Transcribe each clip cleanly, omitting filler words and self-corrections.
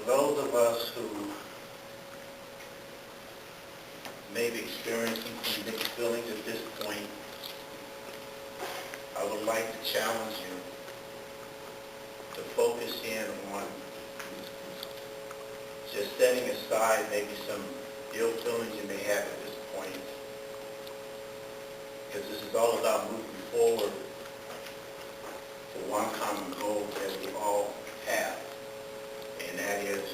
those of us who may be experiencing some mixed feelings at this point, I would like to challenge you to focus in on just setting aside maybe some ill feelings you may have at this point, because this is all about moving forward for one common goal that we all have, and that is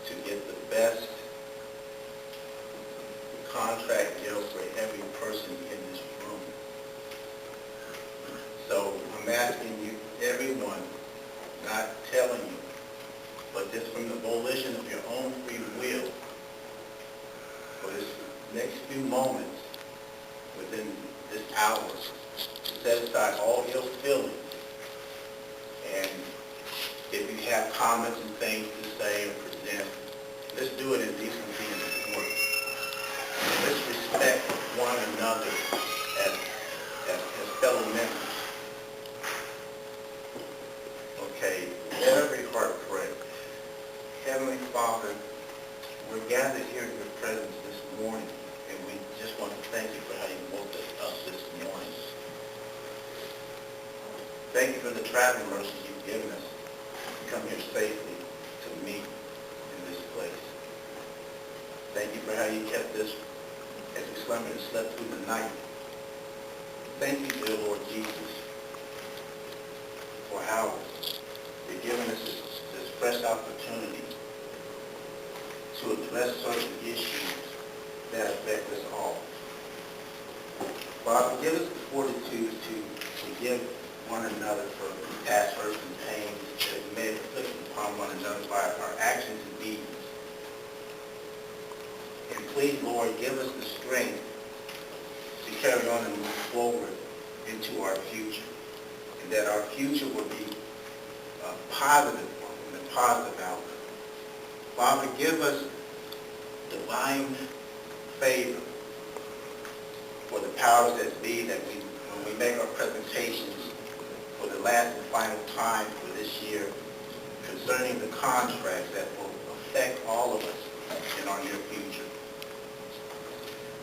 to get the best contract deal for every person in this room. So I'm asking you, everyone, not telling you, but just from the volition of your own free will, for this next few moments, within this hour, to set aside all ill feelings. And if you have comments and things to say or present, let's do it in decency and order. Let's respect one another as fellow members. Okay, let every heart pray. Heavenly Father, we're gathered here in your presence this morning, and we just want to thank you for how you woke us up this morning. Thank you for the traveling mercies you've given us to come here safely to meet in this place. Thank you for how you kept us as we slumbered and slept through the night. Thank you, dear Lord Jesus, for how you're giving us this fresh opportunity to address certain issues that affect us all. Father, give us the fortitude to forgive one another for past hurts and pains that we may have inflicted upon one another by our actions and deeds. And please, Lord, give us the strength to carry on and move forward into our future, and that our future will be a positive one and a positive outcome. Father, give us divine favor for the powers that be, that when we make our presentations for the last and final time for this year concerning the contracts that will affect all of us in our near future.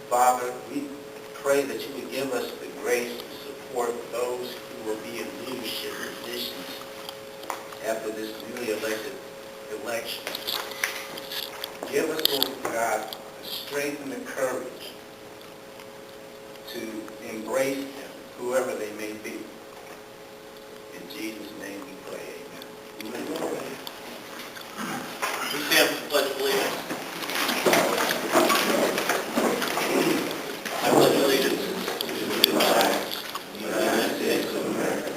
Father, we pray that you would give us the grace to support those who will be in leadership positions after this newly elected election. Give us, Lord God, the strength and the courage to embrace them, whoever they may be. In Jesus' name we pray, amen. We stand for the Pledge of Allegiance. I pledge allegiance to the flag of the United States of America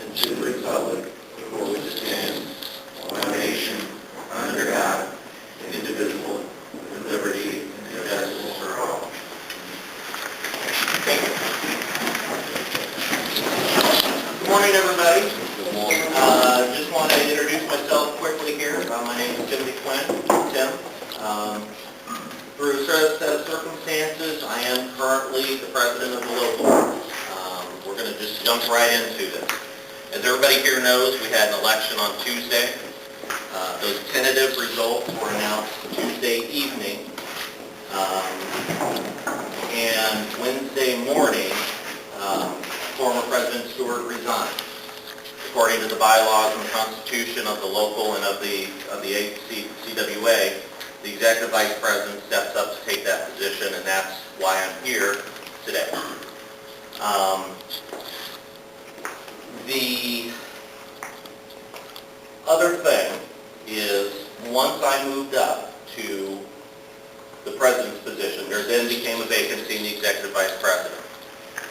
and to the republic for which it stands, one nation, under God, indivisible, with liberty and justice for all. Thank you. Good morning, everybody. Good morning. Just want to introduce myself quickly here. My name is Timothy Tim. Through a set of circumstances, I am currently the president of the local. We're going to just jump right into this. As everybody here knows, we had an election on Tuesday. Those tentative results were announced Tuesday evening. And Wednesday morning, former President Stewart resigned. According to the bylaws and the Constitution of the local and of the CWA, the Executive Vice President steps up to take that position, and that's why I'm here today. The other thing is, once I moved up to the President's position, there then became a vacancy in the Executive Vice President.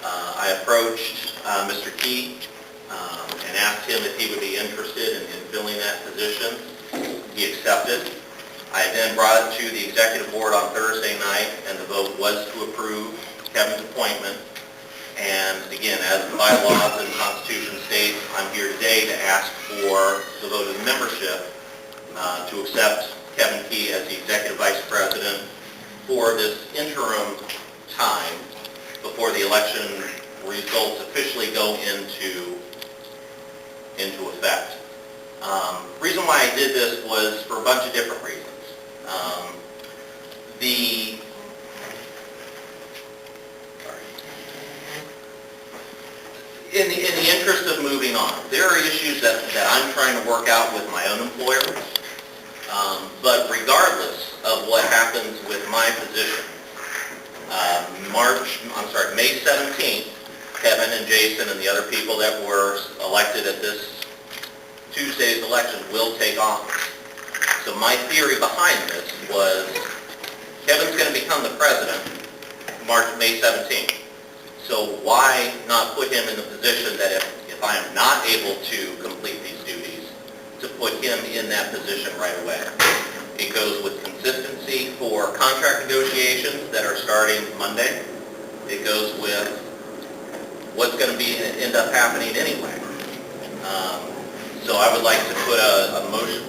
I approached Mr. Key and asked him if he would be interested in filling that position. He accepted. I then brought it to the Executive Board on Thursday night, and the vote was to approve Kevin's appointment. And again, as the bylaws and the Constitution states, I'm here today to ask for the vote of the membership to accept Kevin Key as the Executive Vice President for this interim time before the election results officially go into effect. Reason why I did this was for a bunch of different reasons. The In the interest of moving on, there are issues that I'm trying to work out with my own employer, but regardless of what happens with my position, May 17th, Kevin and Jason and the other people that were elected at this Tuesday's election will take office. So my theory behind this was Kevin's going to become the president May 17th. So why not put him in the position that if I am not able to complete these duties, to put him in that position right away? It goes with consistency for contract negotiations that are starting Monday. It goes with what's going to end up happening anyway. So I would like to put a motion.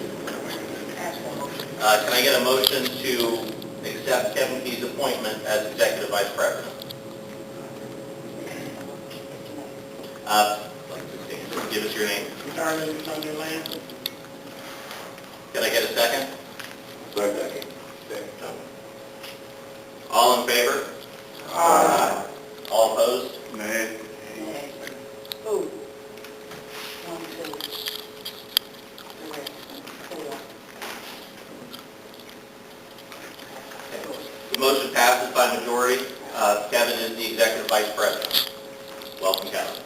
Can I get a motion to accept Kevin Key's appointment as Executive Vice President? Give us your name. Can I get a second? Second. All in favor? Aye. All opposed? Nay. Who? 1, 2, 3, 4. The motion passes by majority. Kevin is the Executive Vice President. Welcome, Kevin.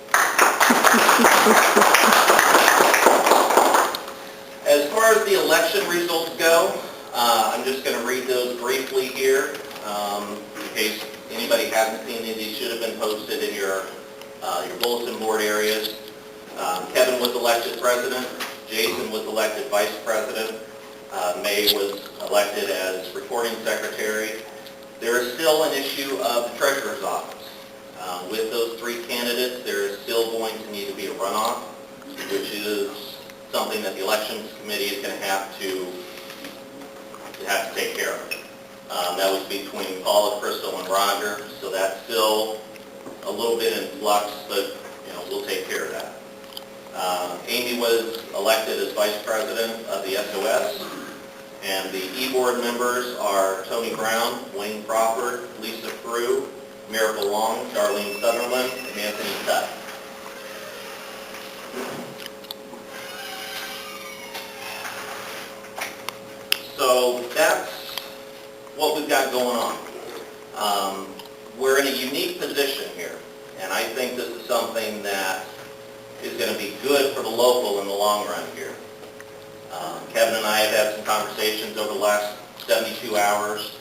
As far as the election results go, I'm just going to read those briefly here. In case anybody hasn't seen these, these should have been posted in your bulletin board areas. Kevin was elected president. Jason was elected vice president. May was elected as recording secretary. There is still an issue of the treasurer's office. With those three candidates, there is still going to need to be a runoff, which is something that the elections committee is going to have to take care of. That was between Paula, Crystal, and Roger, so that's still a little bit in flux, but we'll take care of that. Amy was elected as vice president of the SOS, and the e-board members are Tony Brown, Wayne Crawford, Lisa Frew, Miracle Long, Darlene Sutherland, and Anthony Tutt. So that's what we've got going on. We're in a unique position here, and I think this is something that is going to be good for the local in the long run here. Kevin and I have had some conversations over the last 72 hours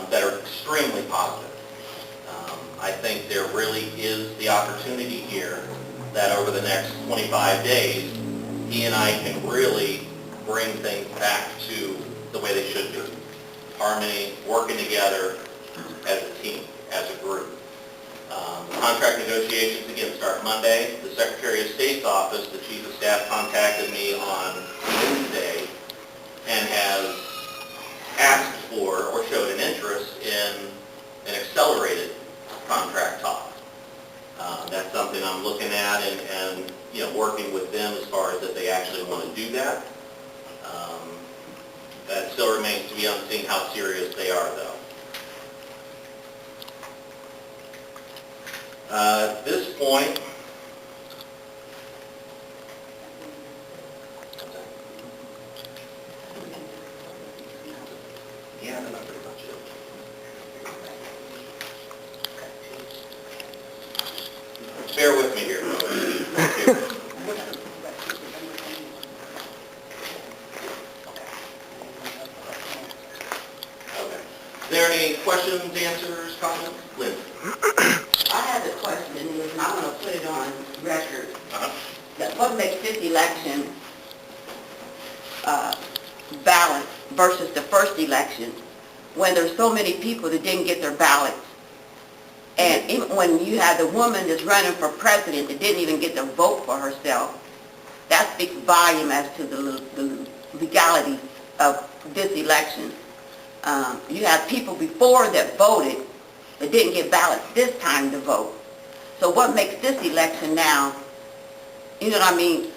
that are extremely positive. I think there really is the opportunity here that over the next 25 days, he and I can really bring things back to the way they should be. Harmony, working together as a team, as a group. Contract negotiations again start Monday. The Secretary of State's office, the Chief of Staff, contacted me on Wednesday and has asked for or showed an interest in an accelerated contract talk. That's something I'm looking at and working with them as far as that they actually want to do that. That still remains to be unseen how serious they are, though. At this point, yeah, that's pretty much it. Bear with me here, folks. Thank you. Okay. Is there any questions, answers, comments? Lynn? I have a question, and I want to put it on record. That what makes this election balanced versus the first election, when there's so many people that didn't get their ballots? And even when you had the woman that's running for president that didn't even get to vote for herself, that speaks volume as to the legality of this election. You had people before that voted that didn't get ballots this time to vote. So what makes this election now, you know what I mean,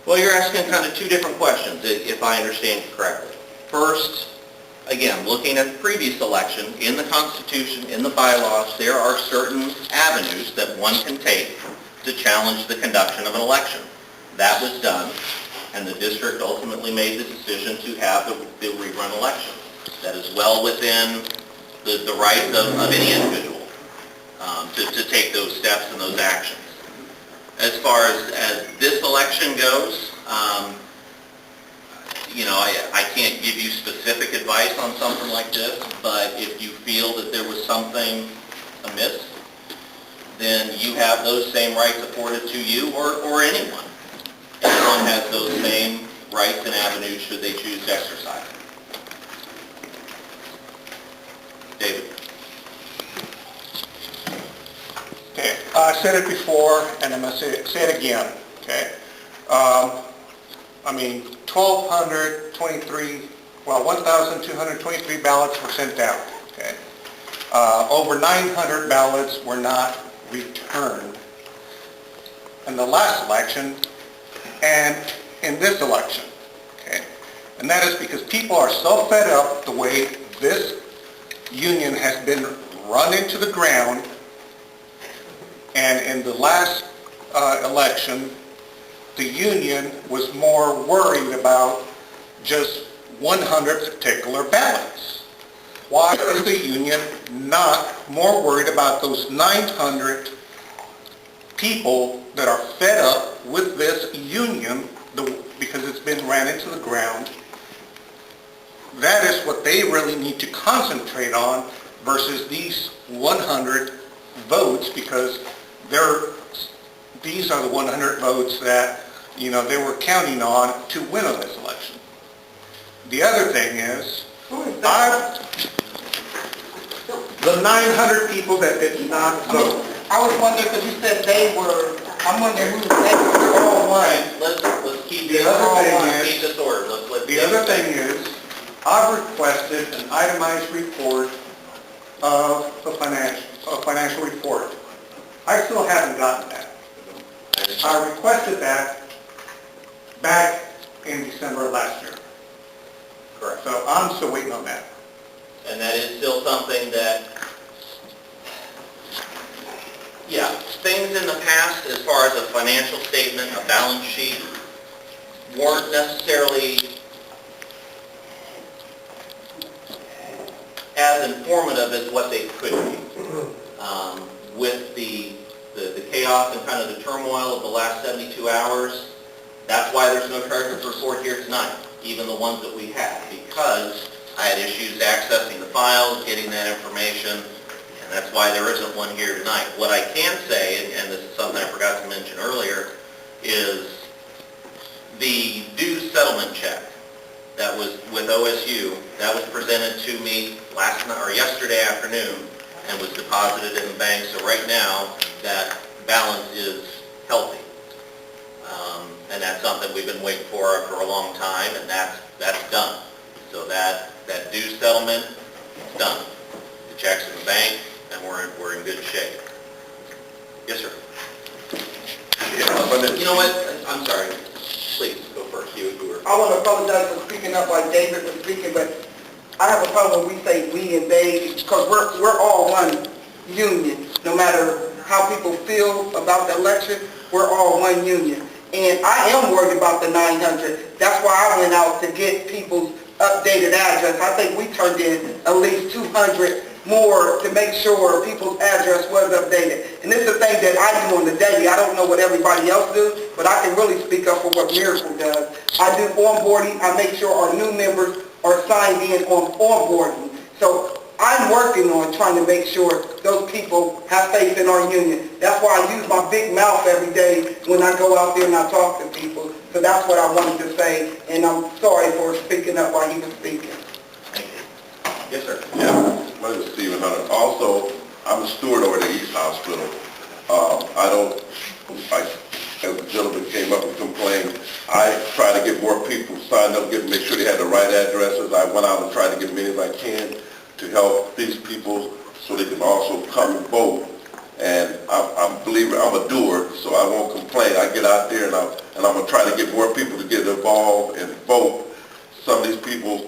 Well, you're asking kind of two different questions, if I understand you correctly. First, again, looking at the previous election, in the Constitution, in the bylaws, there are certain avenues that one can take to challenge the conduction of an election. That was done, and the district ultimately made the decision to have the rerun election. That is well within the rights of any individual to take those steps and those actions. As far as this election goes, I can't give you specific advice on something like this, but if you feel that there was something amiss, then you have those same rights afforded to you or anyone. Everyone has those same rights and avenues should they choose to exercise them. David? Okay, I said it before, and I'm going to say it again, okay? 1,223 ballots were sent out, okay? Over 900 ballots were not returned in the last election and in this election, okay? And that is because people are so fed up the way this union has been run into the ground. And in the last election, the union was more worried about just 100 particular ballots. Why is the union not more worried about those 900 people that are fed up with this union because it's been ran into the ground? That is what they really need to concentrate on versus these 100 votes, because these are the 100 votes that, they were counting on to win on this election. The other thing is, the 900 people that did not vote. I was wondering, because you said I'm wondering who they were. All one. Let's keep The this other thing keep this order. The other thing is, I've requested an itemized report of a financial report. I still haven't gotten that. I requested that back in December of last year. Correct. So I'm still waiting on that. And that is still something that, things in the past as far as a financial statement, a balance sheet, weren't necessarily as informative as what they could be. With the chaos and kind of the turmoil of the last 72 hours, that's why there's no treasurer's report here tonight, even the ones that we had, because I had issues accessing the files, getting that information, and that's why there isn't one here tonight. What I can say, and this is something I forgot to mention earlier, is the due settlement check that was with OSU, that was presented to me yesterday afternoon and was deposited in the bank. So right now, that balance is healthy. And that's something we've been waiting for a long time, and that's done. So that due settlement is done. The check's in the bank, and we're in good shape. Yes, sir. You know what? I'm sorry. Please go first. You were. I want to apologize for speaking up like David was speaking, but I have a problem when we say we and they, because we're all one union. No matter how people feel about the election, we're all one union. And I am worried about the 900. That's why I went out to get people's updated address. I think we turned in at least 200 more to make sure people's address was updated. And this is the thing that I do on the daily. I don't know what everybody else does, but I can really speak up for what Miracle does. I do onboarding. I make sure our new members are signed in on onboarding. So I'm working on trying to make sure those people have faith in our union. That's why I use my big mouth every day when I go out there and I talk to people. So that's what I wanted to say, and I'm sorry for speaking up while he was speaking. Thank you. Yes, sir. Yeah, my name is Stephen Hunter. Also, I'm a steward over at the East Hospital. As the gentleman came up and complained, I try to get more people signed up, make sure they have the right addresses. I went out and tried to get many as I can to help these people so they can also come and vote. And I'm a doer, so I won't complain. I get out there and and I'm gonna try to get more people to get involved and vote. Some of these people,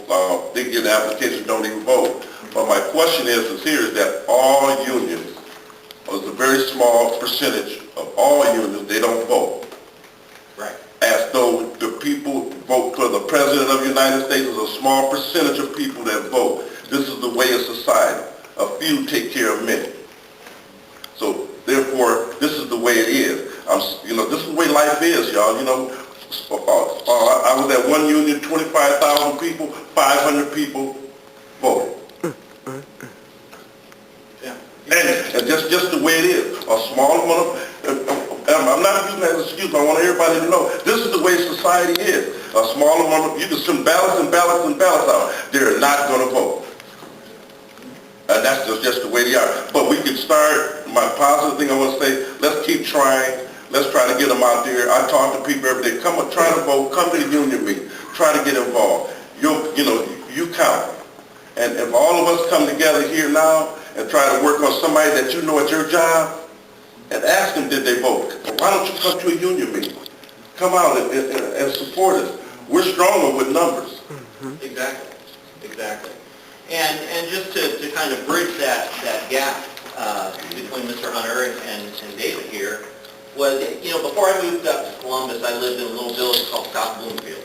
they get the applications, don't even vote. But my question is here is that all unions, or it's a very small percentage of all unions, they don't vote. Right. As though the people vote for the President of the United States is a small percentage of people that vote. This is the way of society. A few take care of many. So therefore, this is the way it is. This is the way life is, y'all. I was at one union, 25,000 people, 500 people voted. Yeah. And just the way it is. A small amount I'm not using that as an excuse, I want everybody to know, this is the way society is. A small amount you can send ballots and ballots and ballots out. They're not going to vote. And that's just the way they are. But we can start, my positive thing I want to say, let's keep trying. Let's try to get them out there. I talk to people every day. Come on, try to vote. Come to the union meeting. Try to get involved. You count. And if all of us come together here now and try to work on somebody that you know at your job, and ask them did they vote. Well, why don't you come to a union meeting? Come out and support us. We're stronger with numbers. Exactly. And just to kind of bridge that gap between Mr. Hunter and David here, was, before I moved up to Columbus, I lived in a little village called South Bloomfield.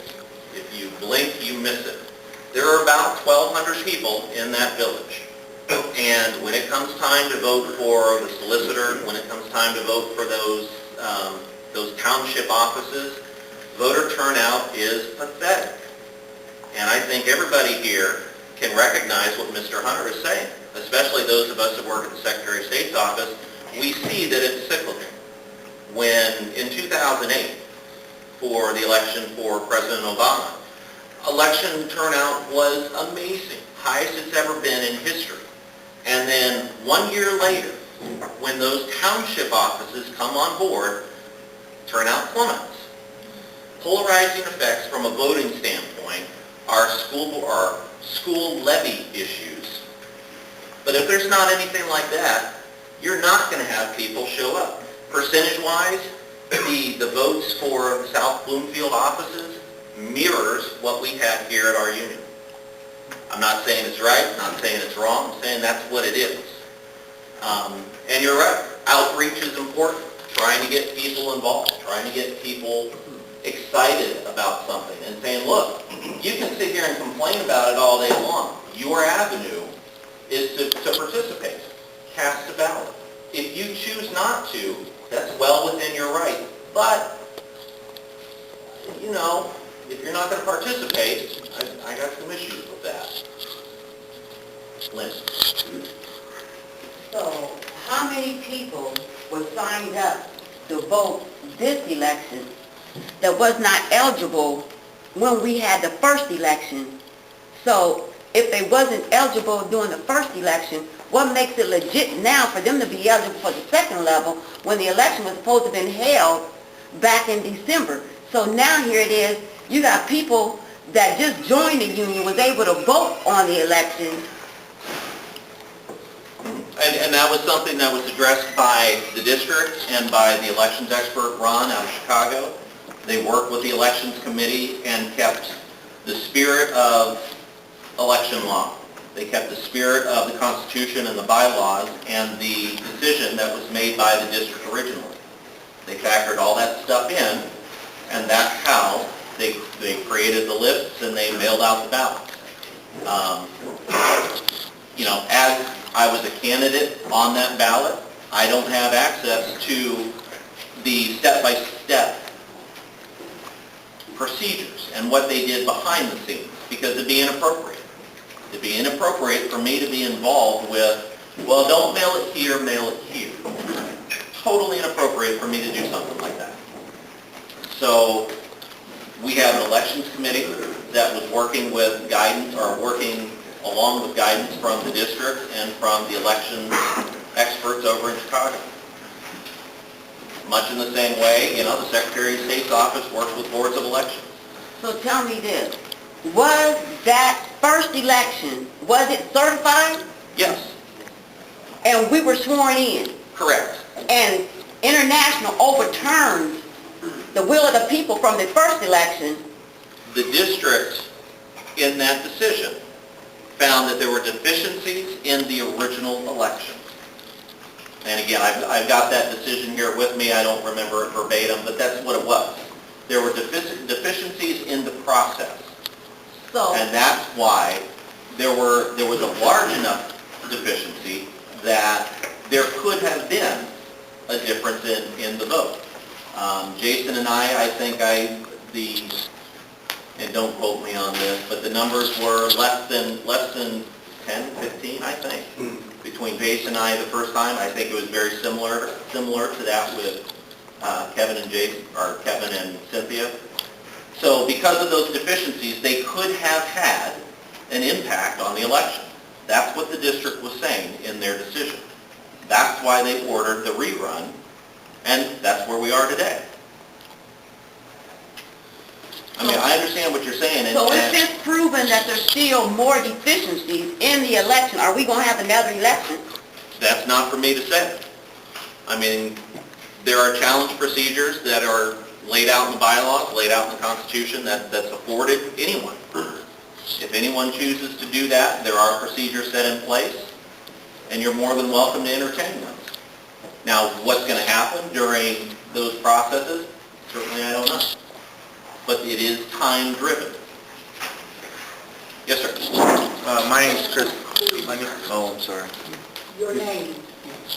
If you blink, you miss it. There are about 1,200 people in that village. And when it comes time to vote for the solicitor, when it comes time to vote for those township offices, voter turnout is pathetic. And I think everybody here can recognize what Mr. Hunter is saying, especially those of us that work at the Secretary of State's office. We see that it's cyclical. When in 2008, for the election for President Obama, election turnout was amazing, highest it's ever been in history. And then 1 year later, when those township offices come on board, turnout plummets. Polarizing effects from a voting standpoint are school levy issues. But if there's not anything like that, you're not going to have people show up. Percentage-wise, the votes for the South Bloomfield offices mirrors what we have here at our union. I'm not saying it's right, I'm not saying it's wrong, I'm saying that's what it is. And you're right, outreach is important, trying to get people involved, trying to get people excited about something and saying, look, you can sit here and complain about it all day long. Your avenue is to participate, cast a ballot. If you choose not to, that's well within your right. But, if you're not going to participate, I got some issues with that. Lynn? So, how many people were signed up to vote this election that was not eligible when we had the first election? So, if they wasn't eligible during the first election, what makes it legit now for them to be eligible for the second level when the election was supposed to have been held back in December? So now here it is, you got people that just joined the union, was able to vote on the election. And that was something that was addressed by the district and by the elections expert, Ron, out of Chicago. They worked with the elections committee and kept the spirit of election law. They kept the spirit of the Constitution and the bylaws and the decision that was made by the district originally. They factored all that stuff in, and that's how they created the lists and they mailed out the ballots. As I was a candidate on that ballot, I don't have access to the step-by-step procedures and what they did behind the scenes, because it'd be inappropriate. It'd be inappropriate for me to be involved with, well, don't mail it here, mail it here. Totally inappropriate for me to do something like that. So we have an elections committee that was working with guidance, or working along with guidance from the district and from the elections experts over in Chicago. Much in the same way, the Secretary of State's office works with boards of elections. So tell me this, was that first election, was it certified? Yes, And we were sworn in? correct. And international overturned the will of the people from the first election. The district, in that decision, found that there were deficiencies in the original election. And again, I've got that decision here with me. I don't remember it verbatim, but that's what it was. There were deficiencies in the process. So, And that's why there was a large enough deficiency that there could have been a difference in the vote. Jason and I think and don't quote me on this, but the numbers were less than 10, 15, I think, between Jason and I the first time. I think it was very similar to that with Kevin and Cynthia. So because of those deficiencies, they could have had an impact on the election. That's what the district was saying in their decision. That's why they ordered the rerun, and that's where we are today. I mean, I understand what you're saying. so is this proven that there's still more deficiencies in the election? Are we going to have another election? That's not for me to say. I mean, there are challenge procedures that are laid out in the bylaws, laid out in the Constitution, that's afforded anyone. If anyone chooses to do that, there are procedures set in place, and you're more than welcome to entertain those. Now, what's going to happen during those processes, certainly I don't know. But it is time-driven. Yes, sir. My name's Chris. Oh, I'm sorry. Your name?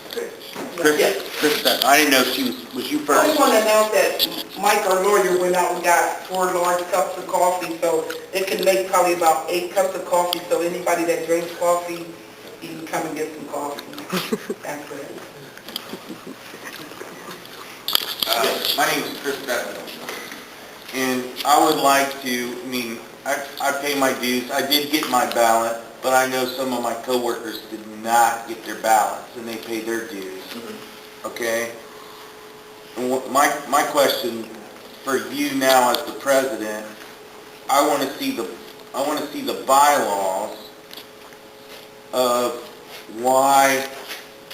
Chris. Chris, I didn't know if was you I first. just want to announce that Mike, our lawyer, went out and got 4 large cups of coffee, so it can make probably about 8 cups of coffee, so anybody that drinks coffee, you can come and get some coffee. That's it. My name is Chris Bettman. And I would like to, I pay my dues. I did get my ballot, but I know some of my coworkers did not get their ballots, and they paid their dues. Okay? And my question for you now as the president, I want to see the bylaws of why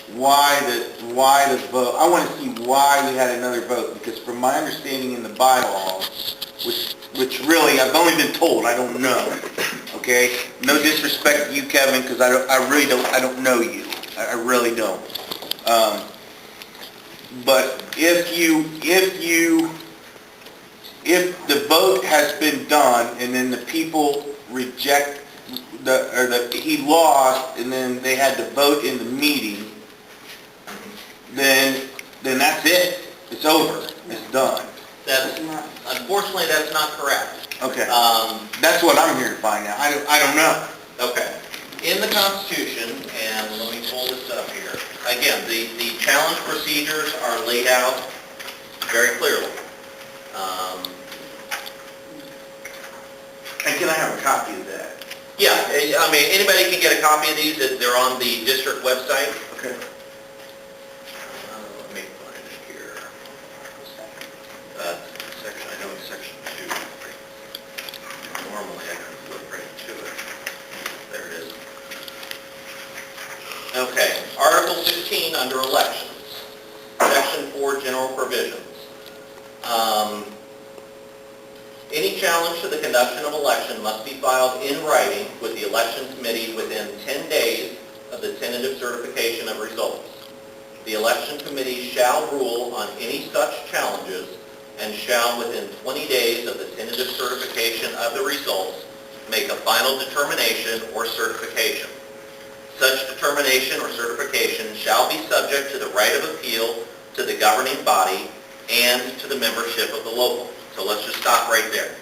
the vote. I want to see why we had another vote, because from my understanding in the bylaws, which really I've only been told, I don't know. Okay, no disrespect to you, Kevin, because I really don't know you. I really don't. But if the vote has been done and then the people reject he lost and then they had to vote in the meeting, then that's it. It's over. It's done. Unfortunately, that's not correct. Okay. That's what I'm here to find out. I don't know. Okay. In the Constitution, and let me pull this up here, again, the challenge procedures are laid out very clearly. And can I have a copy of that? Yeah, I mean, anybody can get a copy of these. They're on the district website. Okay. Let me find it here. Section, I know it's section 2. Normally I can flip right to it. There it is. Okay, Article 15 under elections, Section 4 general provisions. Any challenge to the conduction of election must be filed in writing with the election committee within 10 days of the tentative certification of results. The election committee shall rule on any such challenges and shall, within 20 days of the tentative certification of the results, make a final determination or certification. Such determination or certification shall be subject to the right of appeal to the governing body and to the membership of the local. So let's just stop right there.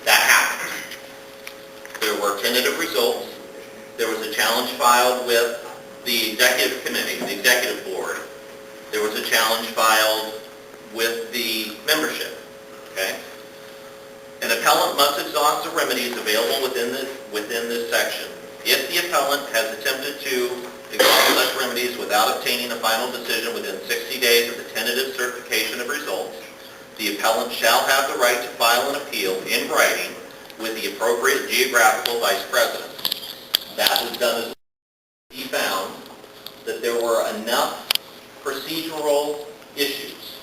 That happened. There were tentative results. There was a challenge filed with the executive committee, the executive board. There was a challenge filed with the membership. Okay? An appellant must exhaust the remedies available within this section. If the appellant has attempted to exhaust such remedies without obtaining a final decision within 60 days of the tentative certification of results, the appellant shall have the right to file an appeal in writing with the appropriate geographical vice president. That was done as he found that there were enough procedural issues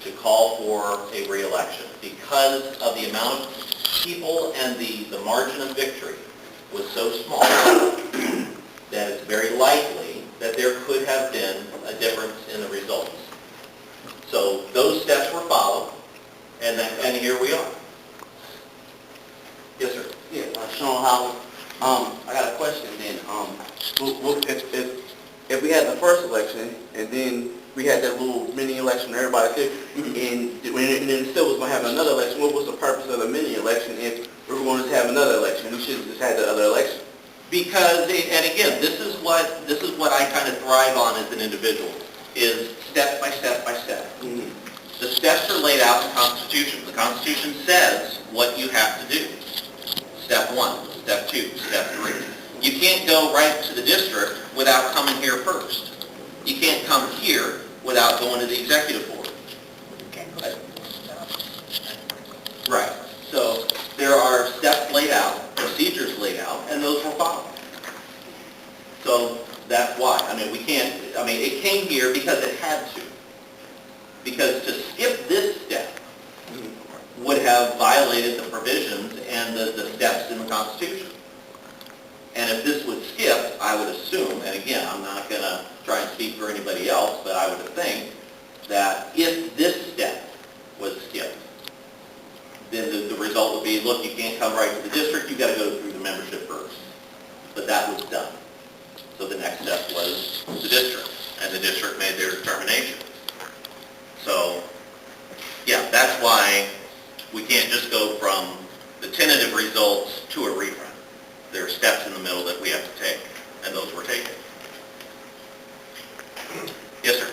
to call for a reelection because of the amount of people and the margin of victory was so small that it's very likely that there could have been a difference in the results. So those steps were followed, and here we are. Yes, sir. Yeah, Sean Howard. I got a question then. If we had the first election and then we had that little mini election, everybody said, and then still was going to have another election, what was the purpose of the mini election if we were going to have another election? We should have just had the other election. Because, and again, this is what I kind of thrive on as an individual, is step by step by step. Mm-hmm. The steps are laid out in the Constitution. The Constitution says what you have to do. Step 1, step 2, step 3. You can't go right to the district without coming here first. You can't come here without going to the executive board. Right. So there are steps laid out, procedures laid out, and those were followed. So that's why. I mean, it came here because it had to. Because to skip this step would have violated the provisions and the steps in the Constitution. And if this was skipped, I would assume, and again, I'm not going to try and speak for anybody else, but I would think that if this step was skipped, then the result would be, look, you can't come right to the district, you've got to go through the membership first. But that was done. So the next step was the district, and the district made their determination. So, yeah, that's why we can't just go from the tentative results to a rerun. There are steps in the middle that we have to take, and those were taken. Yes, sir.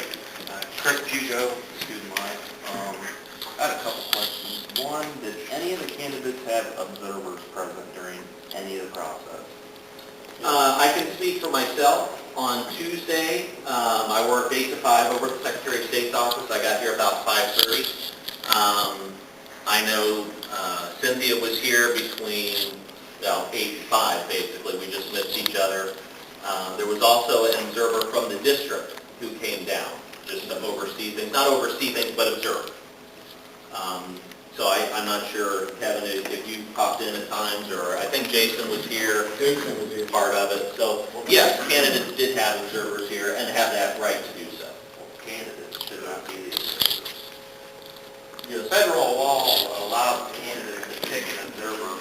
Chris Pujo, student life. I had a couple questions. One, did any of the candidates have observers present during any of the process? I can speak for myself. On Tuesday, I worked 8 to 5 over at the Secretary of State's office. I got here about 5:30. I know Cynthia was here between 8 to 5, basically. We just missed each other. There was also an observer from the district who came down, just to oversee things, not oversee things, but observe. So I'm not sure, Kevin, if you popped in at times, or I think Jason was here. Jason was here. Part of it. So, yes, candidates did have observers here and have that right to do so. Candidates should not be the observers. The federal law allows Candidates to pick an observer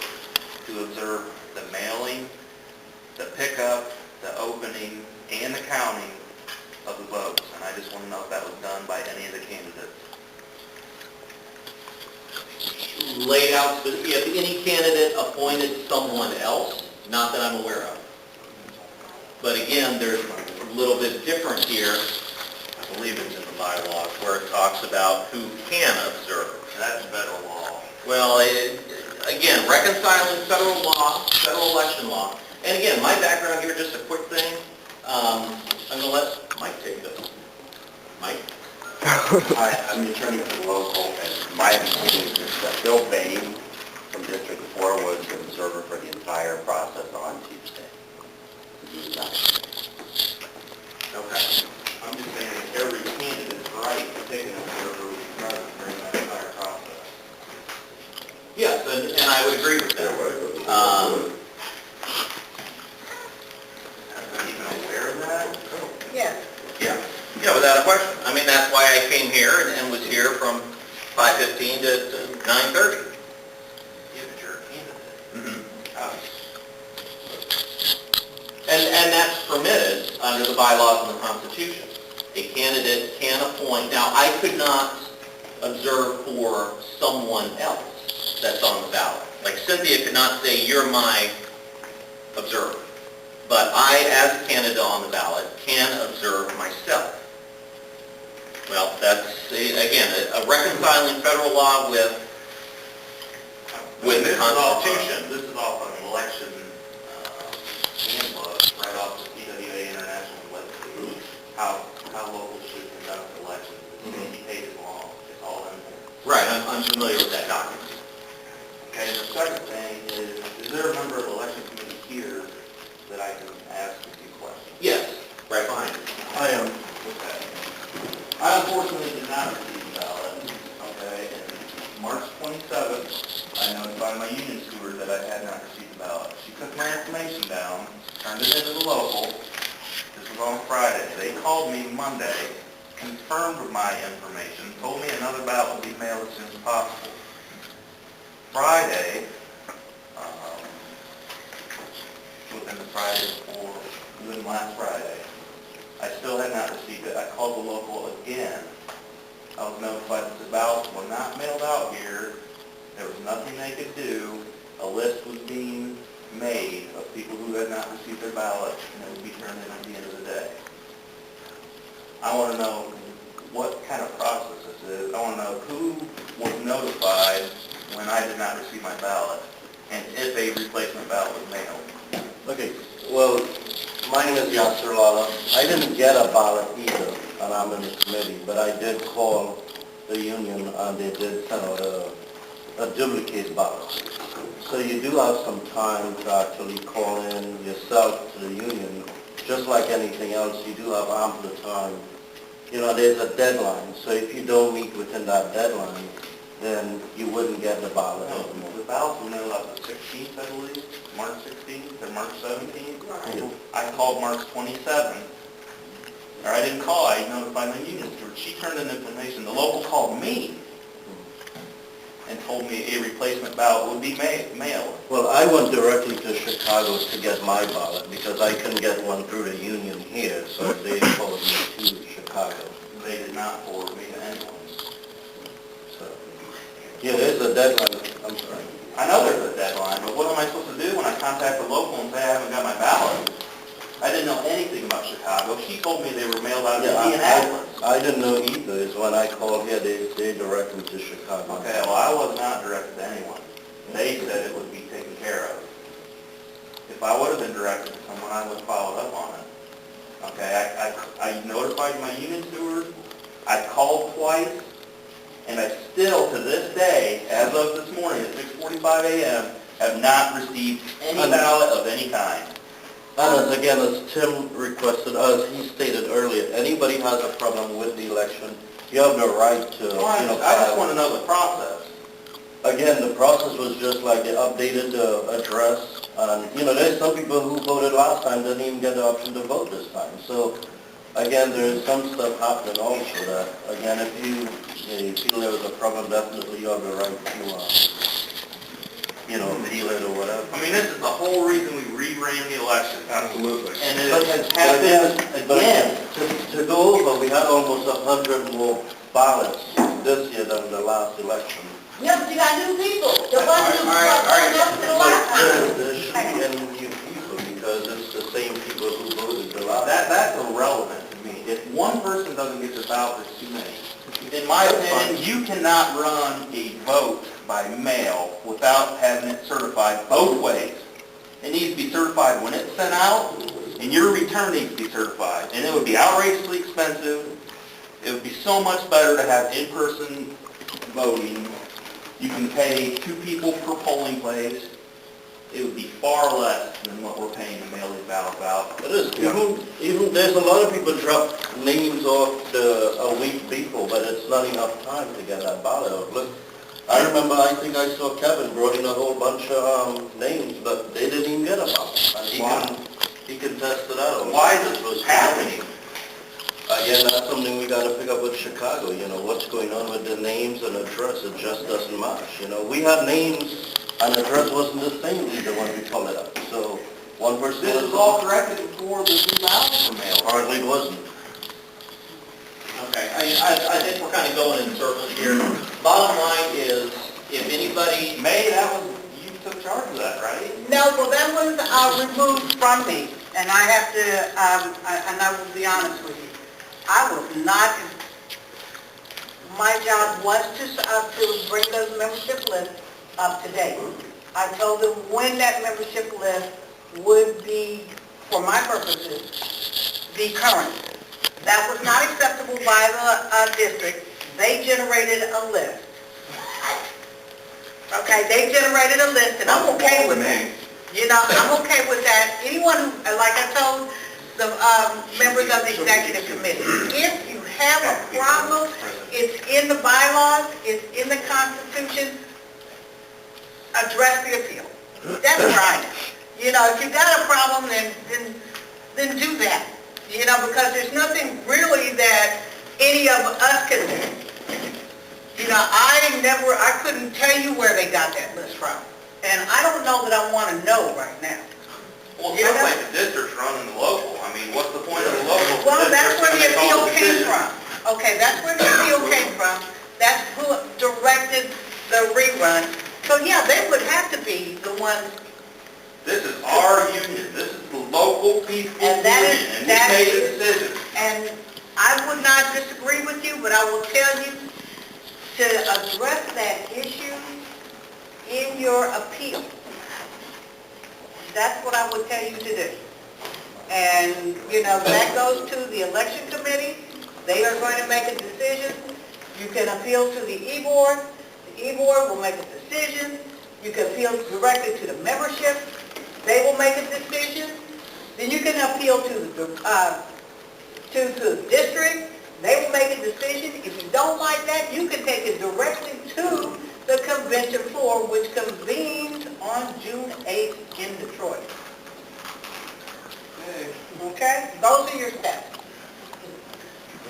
to observe the mailing, the pickup, the opening, and the counting of the votes. And I just want to know if that was done by any of the candidates. laid out, if any candidate appointed someone else, not that I'm aware of. But again, there's a little bit different here, I believe it's in the bylaws, where it talks about who can observe. That's federal law. Well, again, reconciling federal law, federal election law. And again, my background here, just a quick thing, I'm going to let Mike take this. Mike? Hi, I'm the attorney for the local, and my understanding is that Bill Bain from District 4 was the observer for the entire process on Tuesday. He was not. Okay. I'm just saying that every candidate's right to take an observer who's present during that entire process. Yes, and I would agree with that. Are you even aware of that? Yes. Yeah, without a question. I mean, that's why I came here and was here from 5:15 to 9:30. Yeah, but you're a candidate. Mhm. Oh. And that's permitted under the bylaws and the Constitution. A candidate can appoint, now I could not observe for someone else that's on the ballot. Like Cynthia could not say, you're my observer. But I, as a candidate on the ballot, can observe myself. Well, that's, again, a reconciling federal law with the Constitution. This is off an election handbook, right off the CWA International website. How local should conduct elections. It's indicated law. It's all in there. Right, I'm familiar with that document. Okay, and the second thing is there a member of the election committee here that I can ask a few questions? Yes, right behind you. I am, I unfortunately did not receive the ballot. I notified my union steward that I had not received the ballot. She took my information down, turned it into the local. This was on Friday. They called me Monday, confirmed my information, told me another ballot would be mailed as soon as possible. Friday, within the Friday before, within last Friday, I still had not received it. I called the local again. I was notified that the ballots were not mailed out here. There was nothing they could do. A list was being made of people who had not received their ballot, and it would be turned in at the end of the day. I want to know what kind of process this is. I want to know who was notified when I did not receive my ballot, and if a replacement ballot was mailed. Okay, well, my name is Yasser Lala. I didn't get a ballot either, and I'm in the committee, but I did call the union, and they did send out a duplicate ballot. So you do have some time to actually call in yourself to the union. Just like anything else, you do have ample time. You know, there's a deadline, so if you don't meet within that deadline, then you wouldn't get the ballot anymore. The ballots were mailed out the 16th, I believe, March 16th or March 17th. I called March 27th. Or I didn't call, I notified my union steward. She turned in information. The local called me and told me a replacement ballot would be mailed. Well, I went directly to Chicago to get my ballot because I couldn't get one through the union here, so they called me to Chicago. They did not forward me to anyone. So, yeah, there's a deadline. I'm sorry. I know there's a deadline, but what am I supposed to do when I contact the local and say I haven't got my ballot? I didn't know anything about Chicago. She told me they were mailed out to Indianapolis. I didn't know either. Is when I called here, they directed me to Chicago. Okay, well, I was not directed to anyone. They said it would be taken care of. If I would have been directed to someone, I would have followed up on it. Okay, I notified my union steward. I called twice, and I still, to this day, as of this morning at 6:45 a.m., have not received any ballot of any kind. And again, as Tim requested, as he stated earlier, anybody has a problem with the election, you have the right to, I just want to know the process. Again, the process was just like they updated the address, and, there's some people who voted last time didn't even get the option to vote this time. So, again, there's some stuff happening also that, again, if you feel there was a problem, definitely you have the right to, appeal it or whatever. I mean, this is the whole reason we re-ran the election. Absolutely. And it But has again, happened again. to go over, we had almost 100 more ballots this year than the last election. Yeah, but you got new people. The ones who up to the last time. There shouldn't be any new people because it's the same people who voted the last. That's irrelevant to me. If one person doesn't get their ballot, there's too many. In my opinion, you cannot run a vote by mail without having it certified both ways. It needs to be certified when it's sent out, and your return needs to be certified. And it would be outrageously expensive. It would be so much better to have in-person voting. You can pay 2 people per polling place. It would be far less than what we're paying to mail these ballots out. It is. Even there's a lot of people drop names off a week before, but it's not enough time to get that ballot out. Look, I remember, I think I saw Kevin brought in a whole bunch of names, but they didn't even get a ballot. And he contested that. Why is this happening? Again, that's something we got to pick up with Chicago. What's going on with the names and address? It just doesn't match. We had names and address wasn't the same either when we called it up. So one person. This was all corrected before the new ballots were mailed. Hardly wasn't. Okay, I think we're kind of going in circles here. Bottom line is, if anybody, May, you took charge of that, right? No, well, that was removed from me, and I have to, and I will be honest with you. I was not, my job was to bring those membership lists up to date. I told them when that membership list would be, for my purposes, be current. That was not acceptable by the district. They generated a list. Okay, they generated a list, and I'm okay with that. I'm okay with that. Anyone who, like I told the members of the executive committee, if you have a problem, it's in the bylaws, it's in the Constitution. address the appeal. That's where I am. You know, if you got a problem, then do that. You know, because there's nothing really that any of us can do. You know, I couldn't tell you where they got that list from. And I don't know that I want to know right now. Well, it sounds like the district's running the local. I mean, what's the point of the local? Well, that's where the District's gonna make appeal all the came decisions. from. Okay, that's where the appeal came from. That's who directed the rerun. So yeah, they would have to be the ones. This is our union. This is the local people's union, And that is- and we that made the is- decision. And I would not disagree with you, but I will tell you to address that issue in your appeal. That's what I would tell you to do. And, you know, that goes to the election committee. They are going to make a decision. You can appeal to the E-Board. The E-Board will make a decision. You can appeal directly to the membership. They will make a decision. Then you can appeal to the district. They will make a decision. If you don't like that, you can take it directly to the convention floor, which convenes on June 8th in Detroit. Okay? Those are your steps.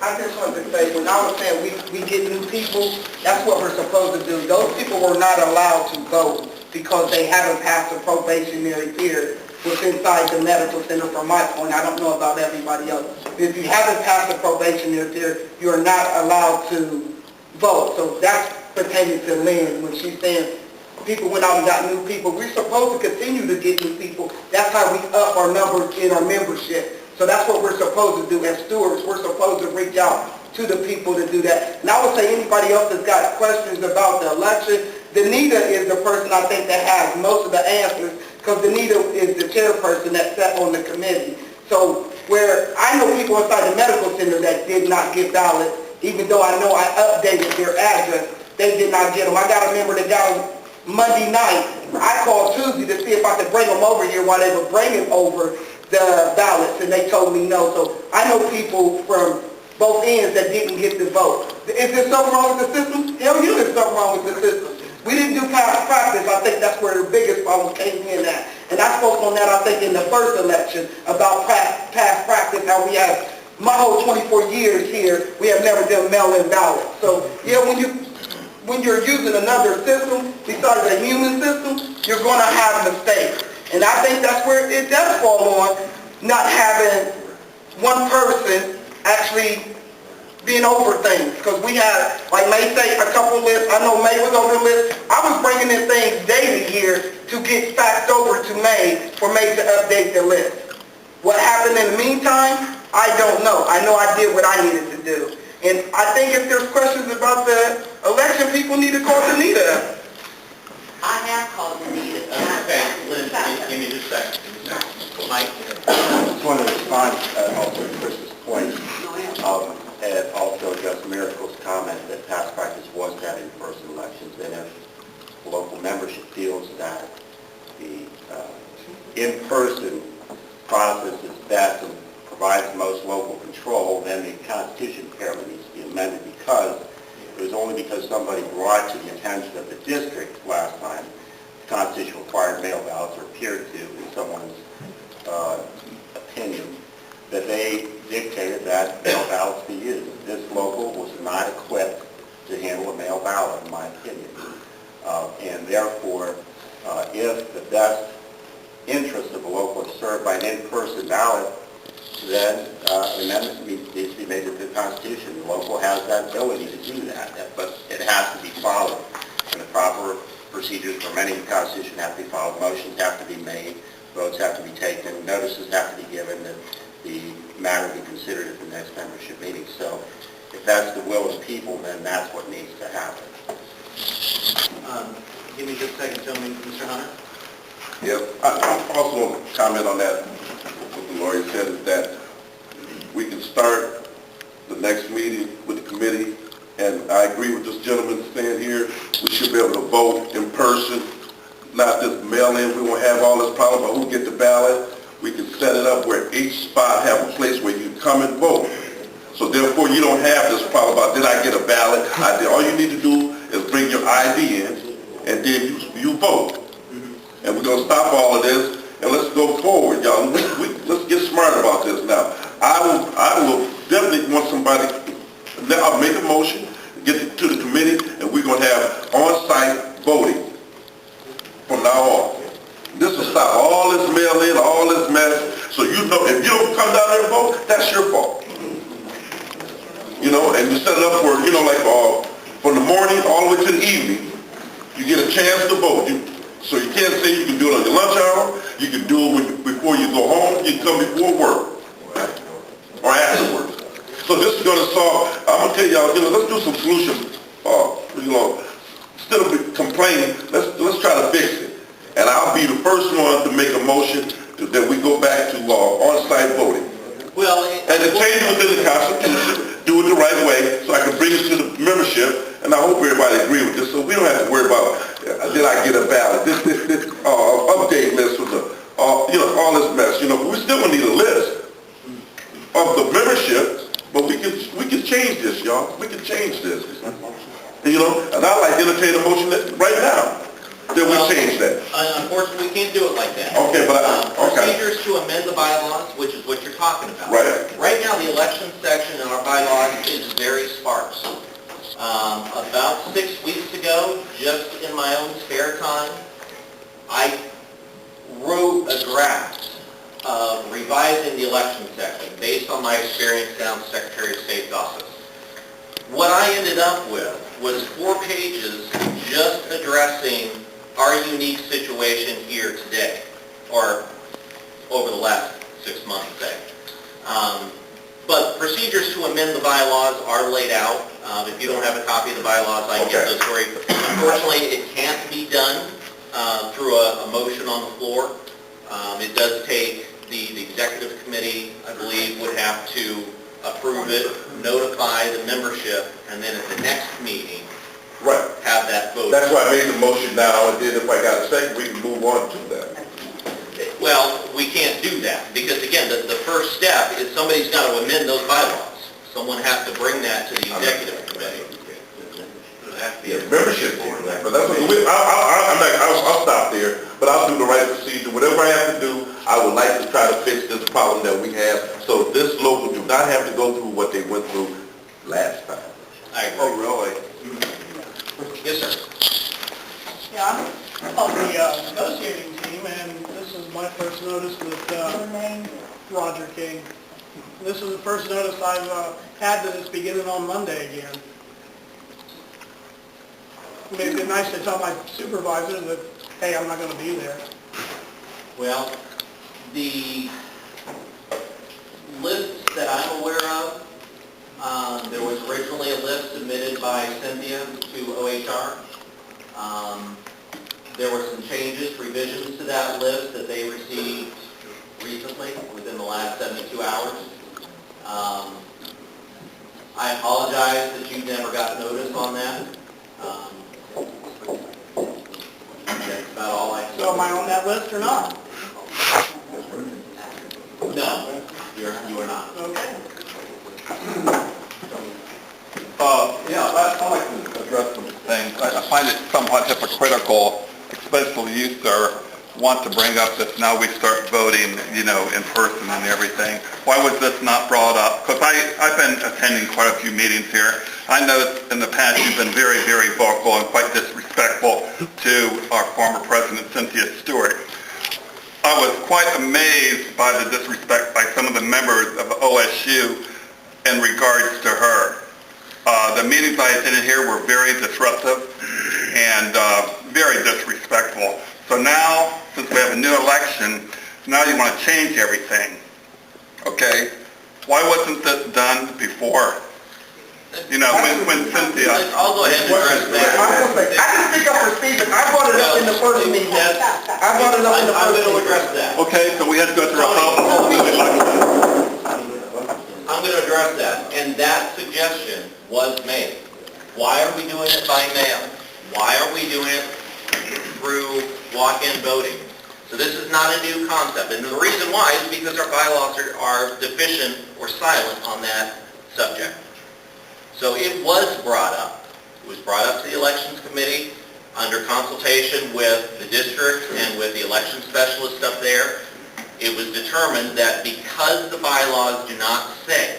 I just wanted to say, when I was saying we get new people, that's what we're supposed to do. Those people were not allowed to vote because they haven't passed a probationary period within inside the medical center from my point. I don't know about everybody else. If you haven't passed a probationary period, you are not allowed to vote. So that's pertaining to Lynn when she's saying people went out and got new people. We're supposed to continue to get new people. That's how we up our numbers in our membership. So that's what we're supposed to do as stewards. We're supposed to reach out to the people to do that. And I would say anybody else that's got questions about the election, Danita is the person I think that has most of the answers, because Danita is the chairperson that sat on the committee. So where I know people inside the medical center that did not get ballots, even though I know I updated their address, they did not get them. I got a member that got them Monday night. I called Tuesday to see if I could bring them over here while they were bringing over the ballots, and they told me no. So I know people from both ends that didn't get the vote. Is there something wrong with the system? Hell yeah, there's something wrong with the system. We didn't do past practice. I think that's where the biggest problem came in at. And I spoke on that, I think, in the first election about past practice, how we have, my whole 24 years here, we have never done mail-in ballots. So, yeah, when you're using another system besides a human system, you're going to have mistakes. And I think that's where it does fall on, not having one person actually being over things. Because we had, like May say, a couple lists. I know May was on the list. I was bringing in things daily here to get faxed over to May for May to update the list. What happened in the meantime, I don't know. I know I did what I needed to do. And I think if there's questions about the election, people need to call Danita. I have called Anita. Okay, Lynn, give me just a second. Mike? I just want to respond also to Chris's point, and also address Miracle's comment that past practice was to have in-person elections, and if local membership feels that the in-person process is best and provides the most local control, then the Constitution apparently needs to be amended, because it was only because somebody brought to the attention of the district last time the Constitution required mail ballots, or appeared to in someone's opinion, that they dictated that mail ballots be used. This local was not equipped to handle a mail ballot, in my opinion. And therefore, if the best interest of the local is served by an in-person ballot, then an amendment needs to be made to the Constitution. The local has that ability to do that, but it has to be followed. And the proper procedures for amending the Constitution have to be followed. Motions have to be made, votes have to be taken, notices have to be given, that the matter be considered at the next membership meeting. So if that's the will of the people, then that's what needs to happen. Give me just a second, tell me, Mr. Hunter? Yep. I also want to comment on that. What the lawyer said is that we can start the next meeting with the committee, and I agree with this gentleman saying here, we should be able to vote in person, not just mail in. We won't have all this problem about who get the ballot. We can set it up where each spot have a place where you come and vote. So therefore, you don't have this problem about, did I get a ballot? All you need to do is bring your ID in, and then you vote. and we're gonna stop all of this, and let's go forward, y'all. Let's get smart about this now. I will definitely want somebody, I'll make a motion, get it to the committee, and we're gonna have on-site voting from now on. This will stop all this mail-in, all this mess, so you know, if you don't come down there and vote, that's your fault. You know, and you set it up for, you know, like, from the morning all the way to the evening, you get a chance to vote. So you can't say you can do it on your lunch hour, you can do it before you go home, you can come before work, or afterwards. So this is gonna solve, I'm gonna tell y'all, you know, let's do some solutions, you know, instead of complaining, let's try to fix it. And I'll be the first one to make a motion that we go back to on-site voting. Well, And to change it within the Constitution, do it the right way, so I can bring it to the membership, and I hope everybody agree with this, so we don't have to worry about, did I get a ballot, this update list with the, you know, all this mess, you know, we still gonna need a list of the membership, but we can change this, y'all, we can change this, you know, and I'd like to entertain a motion right now, that we change that. Unfortunately, we can't do it like that. Okay, but okay. Procedures to amend the bylaws, which is what you're talking about. Right. Right now, the election section in our bylaws is very sparse. About 6 weeks ago, just in my own spare time, I wrote a draft of revising the election section based on my experience down at the Secretary of State's office. What I ended up with was 4 pages just addressing our unique situation here today, or over the last 6 months, say. But procedures to amend the bylaws are laid out. If you don't have a copy of the bylaws, I can get those for you. Unfortunately, it can't be done through a motion on the floor. It does take the executive committee, I believe, would have to approve it, notify the membership, and then at the next meeting, Right. have that vote. That's why I made the motion now, and then if I got a second, we can move on to that. Well, we can't do that, because again, the first step is somebody's got to amend those bylaws. Someone has to bring that to the executive committee. Yeah, membership board, but that's, I'll stop there, but I'll do the right procedure. Whatever I have to do, I would like to try to fix this problem that we have, so this local do not have to go through what they went through last time. I agree. Oh, really? Yes, sir. Yeah, I'm on the negotiating team, and this is my first notice with Roger King. This is the first notice I've had that it's beginning on Monday again. I mean, it'd be nice to tell my supervisor that, hey, I'm not going to be there. Well, the lists that I'm aware of, there was originally a list submitted by Cynthia to OHR. There were some changes, revisions to that list that they received recently, within the last 72 hours. I apologize that you never got notice on that. That's about all I can say. So am I on that list or not? No, you are not. Okay. Yeah, I'd like to address some things. I find it somewhat hypocritical, especially you, sir, want to bring up this now we start voting, you know, in person and everything. Why was this not brought up? Because I've been attending quite a few meetings here. I know in the past you've been very, very vocal and quite disrespectful to our former president, Cynthia Stewart. I was quite amazed by the disrespect by some of the members of OSU in regards to her. The meetings I attended here were very disruptive and very disrespectful. So now, since we have a new election, now you want to change everything. Okay? Why wasn't this done before? You know, when Cynthia... I'll go ahead and address that. I can speak up for Stephen. I brought it up in the first meeting. I brought it up in the I'm first going to meeting. address that. Okay, so we had to go through a public election. I'm going to address that. And that suggestion was made. Why are we doing it by mail? Why are we doing it through walk-in voting? So this is not a new concept. And the reason why is because our bylaws are deficient or silent on that subject. So it was brought up. It was brought up to the Elections Committee. Under consultation with the district and with the election specialist up there, it was determined that because the bylaws do not say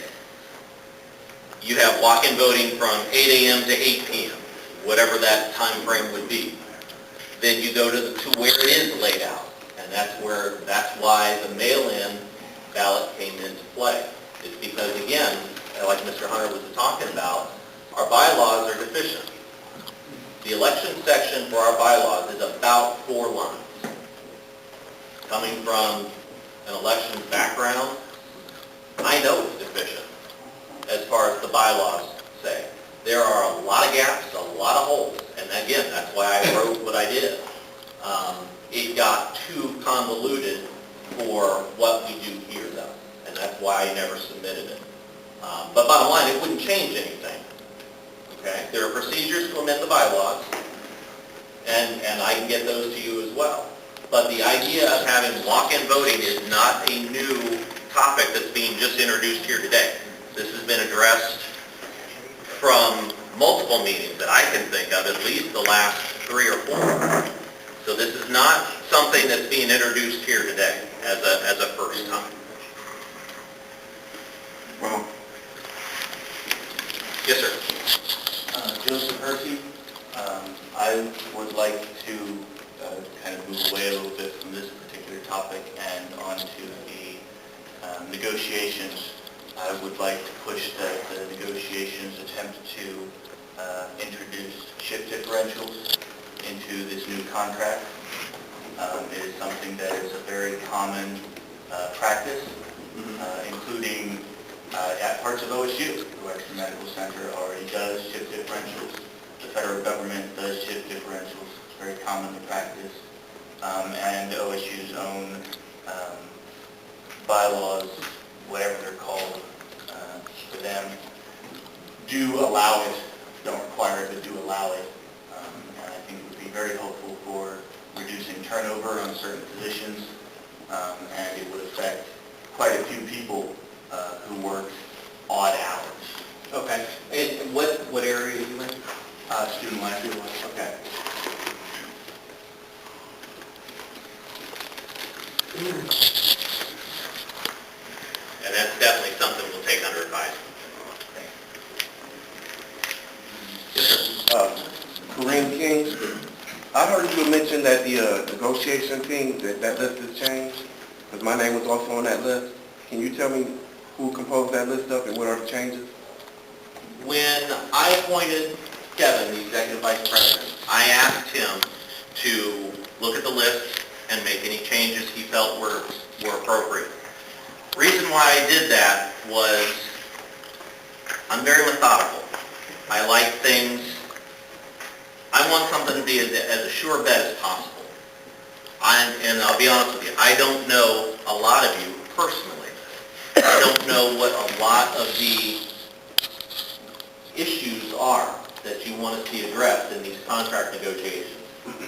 you have walk-in voting from 8 a.m. to 8 p.m., whatever that time frame would be, then you go to where it is laid out. And that's why the mail-in ballot came into play. It's because, again, like Mr. Hunter was talking about, our bylaws are deficient. The election section for our bylaws is about 4 lines. Coming from an election background, I know it's deficient as far as the bylaws say. There are a lot of gaps, a lot of holes, and again, that's why I wrote what I did. It got too convoluted for what we do here, though, and that's why I never submitted it. But bottom line, it wouldn't change anything. Okay? There are procedures to amend the bylaws, and I can get those to you as well. But the idea of having walk-in voting is not a new topic that's being just introduced here today. This has been addressed from multiple meetings that I can think of, at least the last 3 or 4. So this is not something that's being introduced here today as a first time. Well, Yes, sir. Joseph Hersey. I would like to kind of move away a little bit from this particular topic and onto the negotiations. I would like to push that the negotiations attempt to introduce shift differentials into this new contract. It is something that is a very common practice, including at parts of OSU. The Western Medical Center already does shift differentials. The federal government does shift differentials. It's very commonly practiced. And OSU's own bylaws, whatever they're called for them, do allow it, don't require it, but do allow it. And I think it would be very helpful for reducing turnover on certain positions, and it would affect quite a few people who work odd hours. Okay. And what area are you in? Student life. Okay. And that's definitely something we'll take under advisement. Yes, sir. Kareem King, I heard you mention that the negotiation team, that list has changed, because my name was also on that list. Can you tell me who composed that list up and what are the changes? When I appointed Kevin, the executive vice president, I asked him to look at the list and make any changes he felt were appropriate. Reason why I did that was I'm very methodical. I like things, I want something to be as a sure bet as possible. And I'll be honest with you, I don't know a lot of you personally. I don't know what a lot of the issues are that you want to see addressed in these contract negotiations.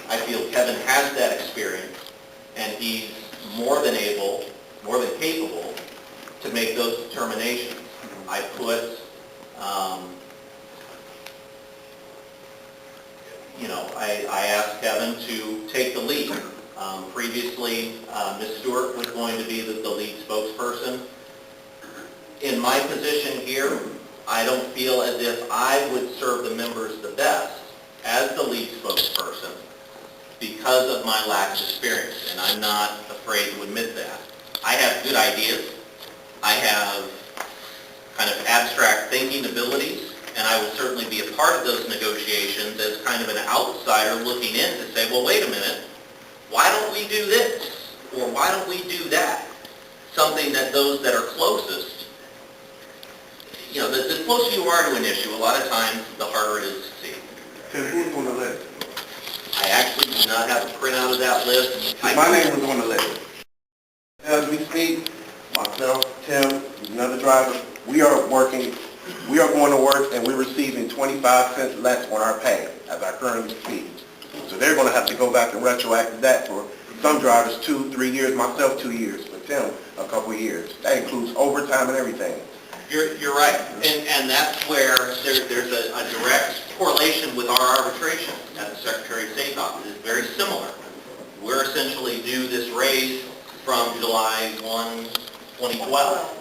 I feel Kevin has that experience, and he's more than able, more than capable to make those determinations. I put, I asked Kevin to take the lead. Previously, Ms. Stewart was going to be the lead spokesperson. In my position here, I don't feel as if I would serve the members the best as the lead spokesperson because of my lack of experience, and I'm not afraid to admit that. I have good ideas. I have kind of abstract thinking abilities, and I will certainly be a part of those negotiations as kind of an outsider looking in to say, well, wait a minute, why don't we do this? Or why don't we do that? Something that those that are closest, the closer you are to an issue, a lot of times, the harder it is to see. So who's on the list? I actually do not have a printout of that list. My name was on the list. As we speak, myself, Tim, another driver, we are going to work and we're receiving 25 cents less on our pay as I currently speak. So they're going to have to go back and retroact that for some drivers 2-3 years, myself 2 years, for Tim a couple of years. That includes overtime and everything. You're right, and that's where there's a direct correlation with our arbitration at the Secretary of State's office. It's very similar. We're essentially due this raise from July 1, 2012.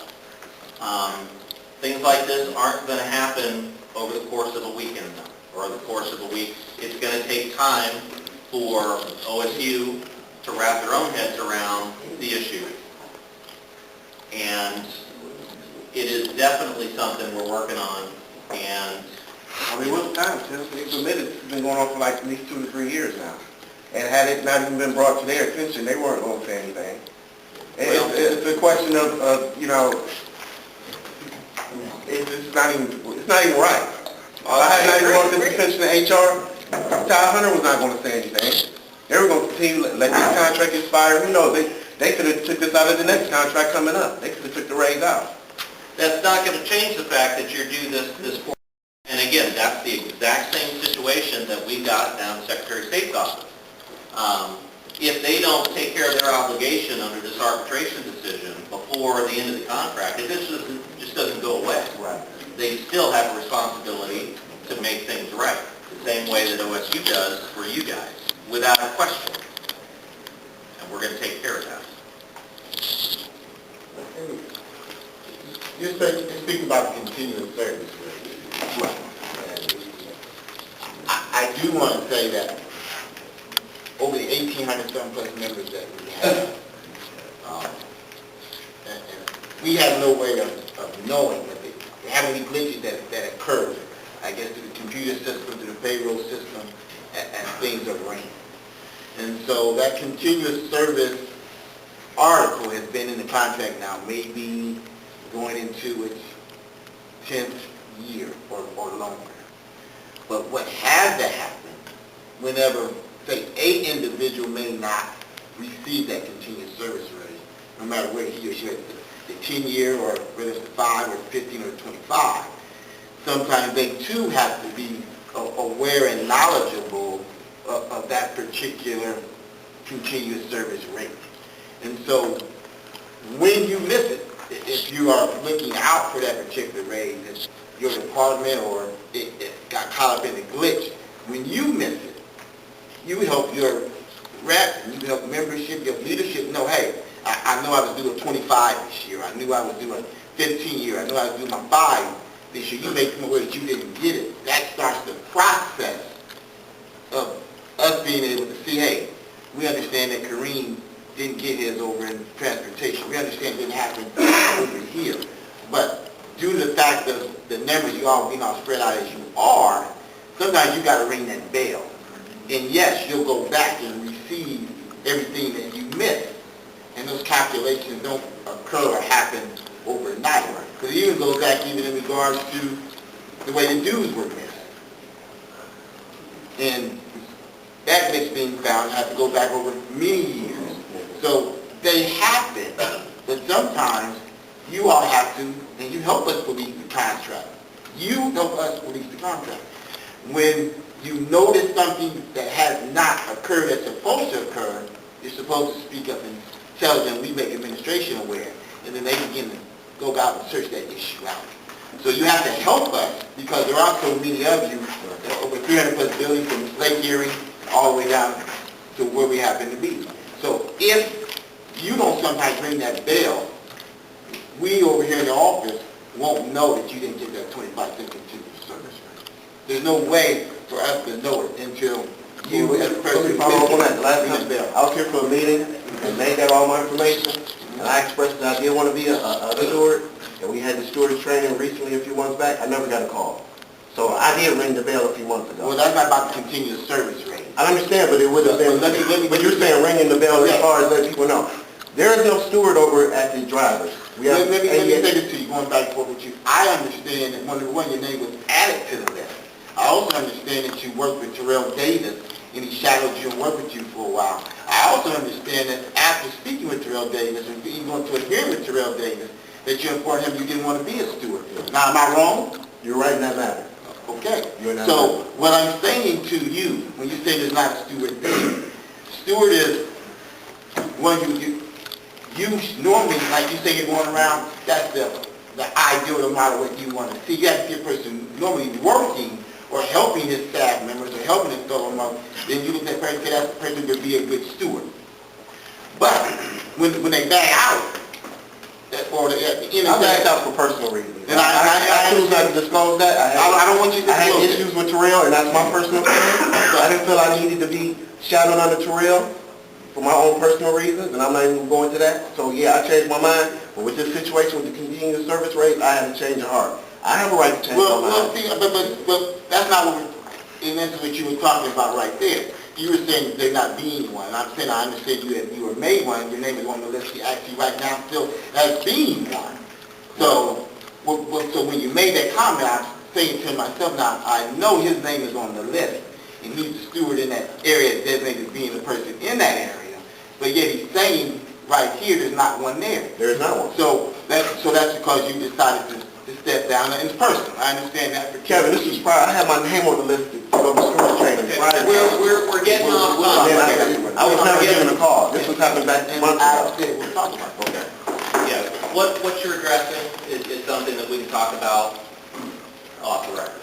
Things like this aren't going to happen over the course of a weekend or the course of a week. It's going to take time for OSU to wrap their own heads around the issue. And it is definitely something we're working on, and I mean, what's the time since they submitted? It's been going on for like at least 2 to 3 years now. And had it not even been brought to their attention, they weren't going to say anything. It's a question of, you know, it's not even right. I had not even brought this attention to HR. Ty Hunter was not going to say anything. They were going to continue to let this contract expire. Who knows? They could have took this out of the next contract coming up. They could have took the raise out. that's not going to change the fact that you're due this quarter. And again, that's the exact same situation that we got down at Secretary of State's office. If they don't take care of their obligation under this arbitration decision before the end of the contract, it just doesn't go away. Right. They still have a responsibility to make things right, the same way that OSU does for you guys, without a question. And we're going to take care of that. You're speaking about continuous service rate. Right. I do want to say that over the 1,800 some plus members that we have, and we have no way of knowing if they have any glitches that occurred, I guess, through the computer system, through the payroll system, as things are ran. And so that continuous service article has been in the contract now, maybe going into its 10th year or longer. But what has to happen whenever, say, a individual may not receive that continuous service rate, no matter whether he or she has the 10-year or whether it's the 5 or 15 or 25, sometimes they too have to be aware and knowledgeable of that particular continuous service rate. And so when you miss it, if you are looking out for that particular raise, and your department or it got caught up in a glitch, when you miss it, you help your rep, you help membership, your leadership know, hey, I know I was doing 25 this year, I knew I was doing 15 year, I knew I was doing my 5 this year, you make them aware that you didn't get it. That starts the process of us being able to see, hey, we understand that Kareem didn't get his over in transportation. We understand it didn't happen over here. But due to the fact of the numbers you all being all spread out as you are, sometimes you got to ring that bell. And yes, you'll go back and receive everything that you missed. And those calculations don't occur or happen overnight. Because it even goes back even in regards to the way the dues were missed. And that mix being found has to go back over many years. So they happen, but sometimes you all have to, and you help us police the contract. You help us police the contract. When you notice something that has not occurred that's supposed to occur, you're supposed to speak up and tell them we make administration aware, and then they begin to go out and search that issue out. So you have to help us, because there are so many of you, over 300 plus buildings from Lake Erie all the way down to where we happen to be. So if you don't sometimes ring that bell, we over here in the office won't know that you didn't get that 25-cent continuous service rate. There's no way for us to know it until you, as a person, Follow up on that. Last ring time, the bell. I was here for a meeting, and they got all my information, and I expressed that I did want to be a steward, and we had the stewardess training recently a few months back. I never got a call. So I did ring the bell a few months ago. Well, that's not about the continuous service rate. I understand, but it would have been, but you're saying ringing the bell as far as letting people know. There is no steward over at the drivers. Let me say this to you, going back and forth with you. I understand that one, your name was added to the list. I also understand that you worked with Terrell Davis, and he shadowed you and worked with you for a while. I also understand that after speaking with Terrell Davis, and even going to a hearing with Terrell Davis, that you informed him you didn't want to be a steward. Now, am I wrong? You're right in that matter. Okay. So what I'm saying to you, when you say there's not a steward there, steward is one you normally, like you say, you're going around, that's the the ideal model what you want to see. You have to see a person normally working or helping his staff members or helping his fellow members, then you look at that person, say that person would be a good steward. But when they back out, or at the end of I the day, backed out for personal reasons. and I choose not to disclose that. I don't want you to I had disclose it. issues with Terrell, and that's my personal opinion. So I didn't feel I needed to be shadowed under Terrell for my own personal reasons, and I'm not even going to that. So yeah, I changed my mind, but with this situation with the continuous service rate, I had to change of heart. I have a right to change my mind. Well, see, but that's not what in essence what you were talking about right there. You were saying there not being one, and I'm saying I understand you were made one, your name is on the list, you actually right now still as being one. So, so when you made that comment, I'm saying to myself now, I know his name is on the list, and he's the steward in that area designated as being the person in that area, but yet he's saying right here there's not one there. There's not one. So that's because you decided to step down, and it's personal. I understand that. Kevin, this is Friday. I have my name on the list to go to school training Friday. We're getting off topic. I was never given a call. This was happening back months ago. We'll talk about it. Okay. Yeah, what you're addressing is something that we can talk about off the record.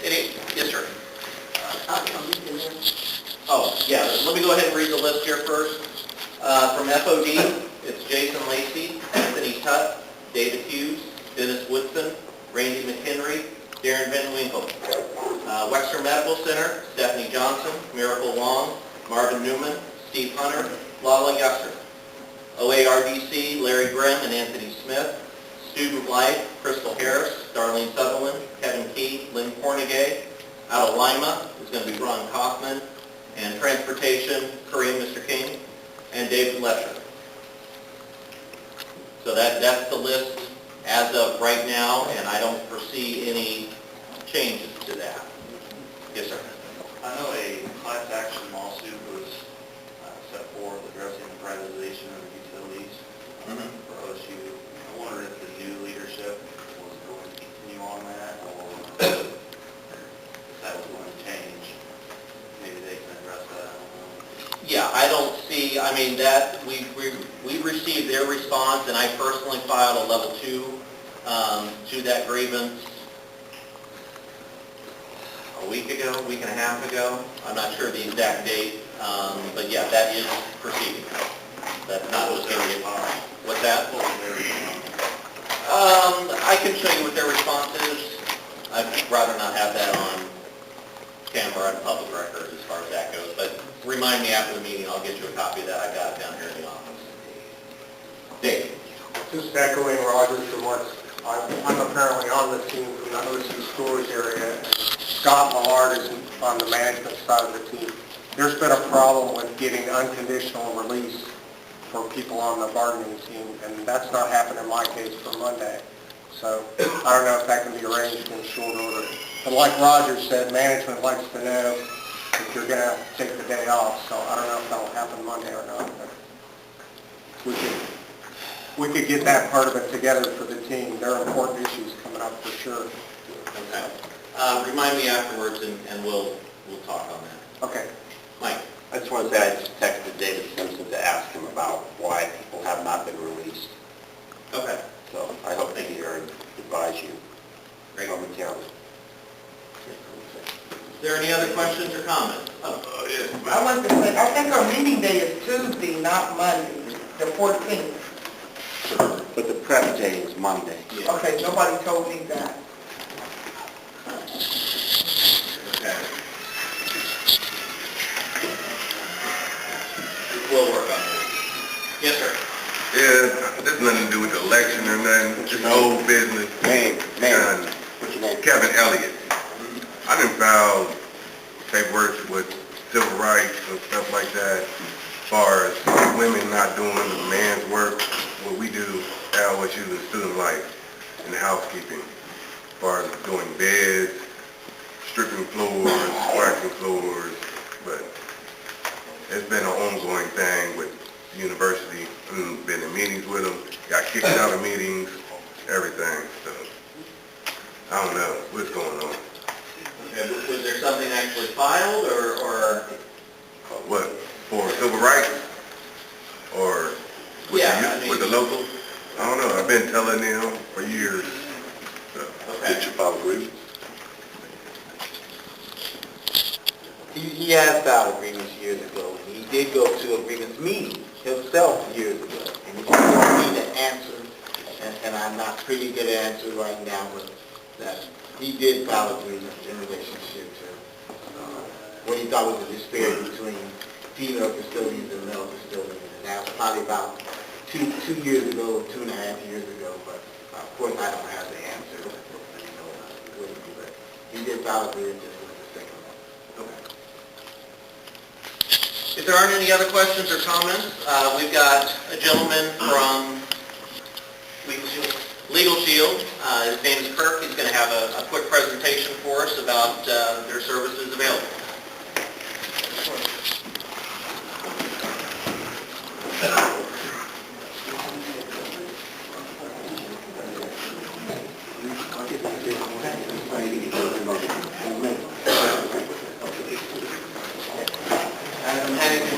Yes, sir. Oh, yeah, let me go ahead and read the list here first. From FOD, it's Jason Lacey, Anthony Tutt, David Hughes, Dennis Woodson, Randy McHenry, Darren Van Winkle. Wexner Medical Center, Stephanie Johnson, Miracle Wong, Marvin Newman, Steve Hunter, Lala Yusser. OARDC, Larry Grimm and Anthony Smith. Student Life, Crystal Harris, Darlene Sutherland, Kevin Key, Lynn Cornegay. Out of Lima is going to be Ron Kaufman. And Transportation, Kareem Mr. King, and David Lesher. So that's the list as of right now, and I don't foresee any changes to that. Yes, sir. I know a class action lawsuit was set forth addressing the privatization of the utilities for OSU. I wonder if the new leadership was going to continue on that, or if that was going to change. Maybe they can address that, I don't know. Yeah, I don't see, I mean, that, we received their response, and I personally filed a level 2 to that grievance a week and a half ago. I'm not sure the exact date, but yeah, that is proceeding. That's not what's going to get, what's that? I can show you what their response is. I'd rather not have that on camera and public record as far as that goes, but remind me after the meeting, I'll get you a copy of that. I got it down here in the office. Dave? Just echoing Roger's remarks, I'm apparently on the team from the OC Stores area. Scott Millard is on the management side of the team. There's been a problem with getting unconditional release for people on the bargaining team, and that's not happened in my case for Monday. So I don't know if that can be arranged in short order. But like Roger said, management likes to know if you're going to take the day off, so I don't know if that'll happen Monday or not. But we could get that part of it together for the team. There are important issues coming up for sure. Okay. Remind me afterwards, and we'll talk on that. Okay. Mike? I just want to say I just texted David Simpson to ask him about why people have not been released. Okay. So I hope they hear and advise you from the county. Is there any other questions or comments? I want to say, I think our meeting day is Tuesday, not Monday, the 14th. But the prep day is Monday. Yeah. Okay, nobody told me that. Okay. We'll work on it. Yes, sir. Yeah, this nothing to do with the election or nothing, just old business. Name, What's your name? Kevin Elliott. I done filed paperwork with civil rights and stuff like that, as far as women not doing the man's work, what we do at OSU in student life, in the housekeeping, as far as doing beds, stripping floors, waxing floors, but it's been an ongoing thing with the university. I've been in meetings with them, got kicked out of meetings, everything, so I don't know what's going on. Okay, was there something actually filed, or? What, for civil rights? Or with Yeah, I mean, with the local? I don't by now for years. Did you file a grievance? He has filed a grievance years ago, and he did go to a grievance meeting himself years ago. And he just wanted me to answer, and I'm not pretty good at answering right now, but that he did file a grievance in relationship to what he thought was a disparity between female custodians and male custodians. And that was probably about two years ago, 2.5 years ago, but of course I don't have the answer. But he did file a grievance just with the second one. Okay. If there aren't any other questions or comments, we've got a gentleman from Legal Shield. His name is Kirk. He's going to have a quick presentation for us about their services available.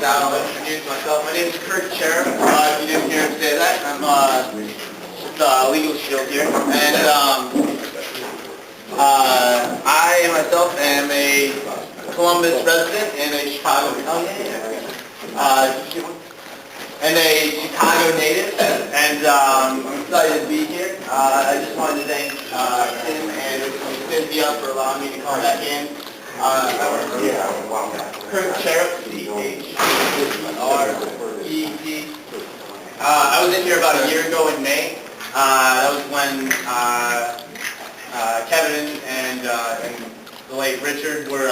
I'll introduce myself. My name is Kurt Sheriff. If you didn't hear him say that, I'm with Legal Shield here. And I myself am a Columbus resident and a Chicago. And a Chicago native. And I'm excited to be here. I just wanted to thank Tim and Cynthia for allowing me to come back in. Kurt Sheriff, C-H-R-E-P. I was in here about a year ago in May. That was when Kevin and the late Richard were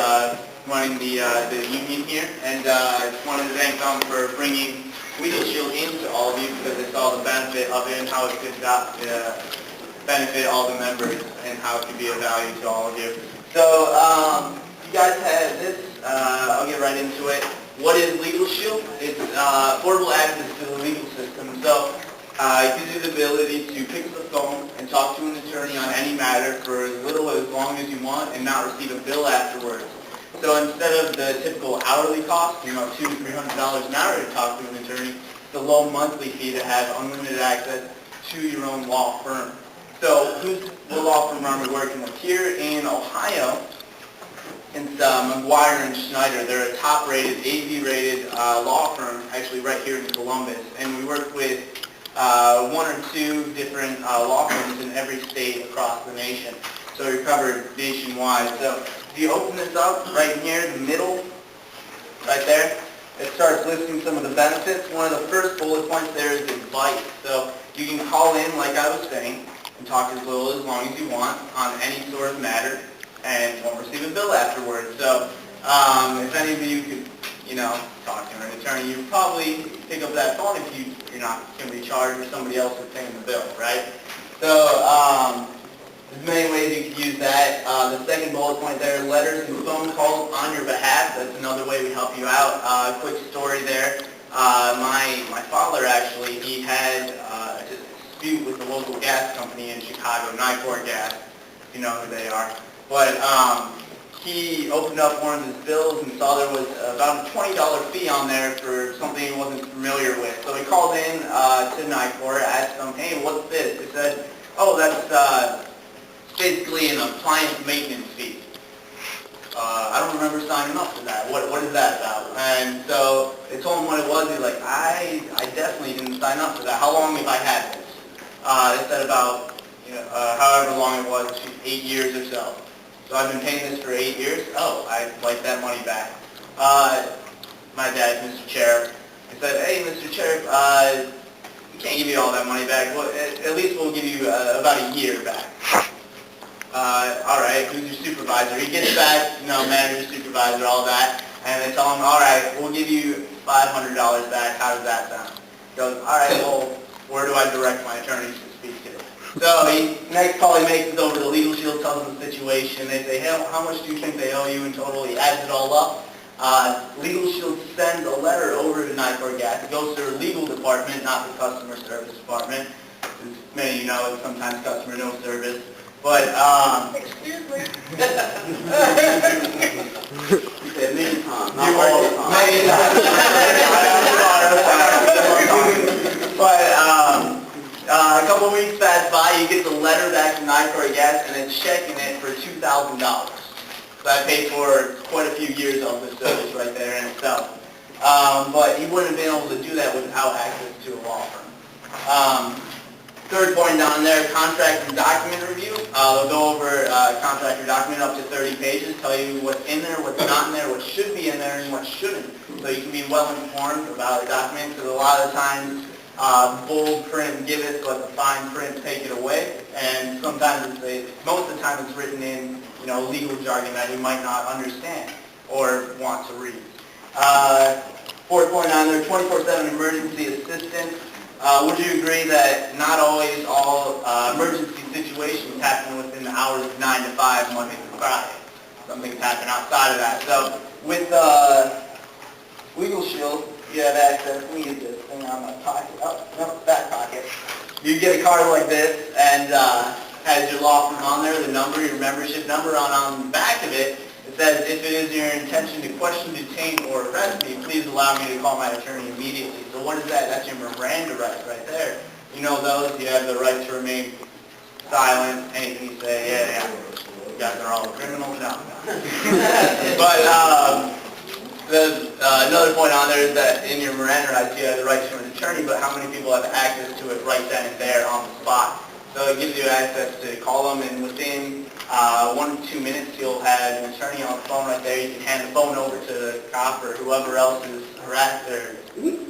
running the union here, and I just wanted to thank them for bringing Legal Shield into all of you because they saw the benefit of it and how it could benefit all the members and how it could be of value to all of you. So, you guys have this, I'll get right into it. What is Legal Shield? It's affordable access to the legal system. So it gives you the ability to pick up the phone and talk to an attorney on any matter for as little or as long as you want and not receive a bill afterwards. So instead of the typical hourly cost, $200 to $300 an hour to talk to an attorney, it's a low monthly fee to have unlimited access to your own law firm. So who's the law firm are we working with? Here in Ohio, it's McGuire and Schneider. They're a top-rated, AV-rated law firm, actually right here in Columbus. And we work with one or two different law firms in every state across the nation. So we're covered nationwide. So if you open this up right here in the middle, right there, it starts listing some of the benefits. One of the first bullet points there is advice. So you can call in, like I was saying, and talk as little as long as you want on any sort of matter, and won't receive a bill afterwards. So if any of you could, talk to an attorney, you would probably pick up that phone if you're not going to be charged or somebody else is paying the bill, right? So there's many ways you could use that. The second bullet point there, letters and phone calls on your behalf. That's another way we help you out. Quick story there. My father actually, he had a dispute with the local gas company in Chicago, Nicor Gas, if you know who they are. But he opened up one of his bills and saw there was about a $20 fee on there for something he wasn't familiar with. So he called in to Nicor, asked them, hey, what's this? They said, oh, that's basically an appliance maintenance fee. I don't remember signing up for that. What is that about? And so they told him what it was. He's like, I definitely didn't sign up for that. How long have I had this? They said about however long it was, 8 years or so. So I've been paying this for 8 years. Oh, I'd like that money back. My dad, Mr. Sheriff, he said, hey, Mr. Sheriff, we can't give you all that money back. Well, at least we'll give you about a year back. All right, who's your supervisor? He gets back, manager, supervisor, all that, and they tell him, all right, we'll give you $500 back. How does that sound? He goes, all right, well, where do I direct my attorneys to speak to? So next call he makes is over to Legal Shield, tells them the situation. They say, hey, how much do you think they owe you in total? He adds it all up. Legal Shield sends a letter over to Nicor Gas. It goes to their legal department, not the customer service department. As many of you know, it's sometimes customer no service. But, Excuse me. You said many times, not all the time. Many times. But a couple of weeks back, pass by, you get the letter back from NICOR, yes, and then checking it for $2,000. So I paid for quite a few years of the service right there in itself. But he wouldn't have been able to do that without access to a law firm. Third point down there, contract and document review. They'll go over contract or document up to 30 pages, tell you what's in there, what's not in there, what should be in there, and what shouldn't. So you can be well informed about a document, because a lot of times bold print give it, but the fine print take it away. And sometimes most of the time it's written in legal jargon that you might not understand or want to read. Fourth point on there, 24/7 emergency assistance. Would you agree that not always all emergency situations happen within the hours of 9 to 5, Monday through Friday? Some things happen outside of that. So with Legal Shield, you have access. Let me get this thing out of my pocket. Oh, no, back pocket. You get a card like this, and has your law firm on there, the number, your membership number. On the back of it, it says, if it is your intention to question, detain, or arrest me, please allow me to call my attorney immediately. So what is that? That's your Miranda rights right there. You know those. You have the right to remain silent. Anything you say, yeah. You guys are all criminals now. But another point on there is that in your Miranda rights, you have the right to an attorney, but how many people have access to it right then and there on the spot? So it gives you access to call them, and within 1 to 2 minutes, you'll have an attorney on the phone right there. You can hand the phone over to the cop or whoever else is harassed or, dealing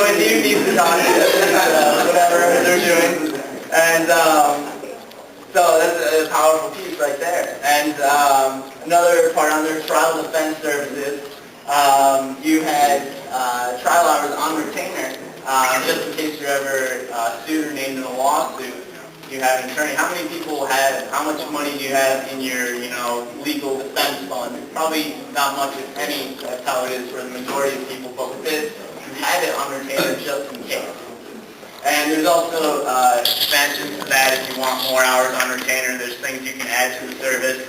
with you, needs to talk to whatever they're doing. And so that's a powerful piece right there. And another part on there, trial defense services. You had trial hours on retainer. Just in case you're ever sued or named in a lawsuit, you have an attorney. How many people how much money do you have in your, legal defense fund? Probably not much, if any. That's how it is for the majority of people. But with this, you have it on retainer just in case. And there's also expansions to that if you want more hours on retainer. There's things you can add to the service,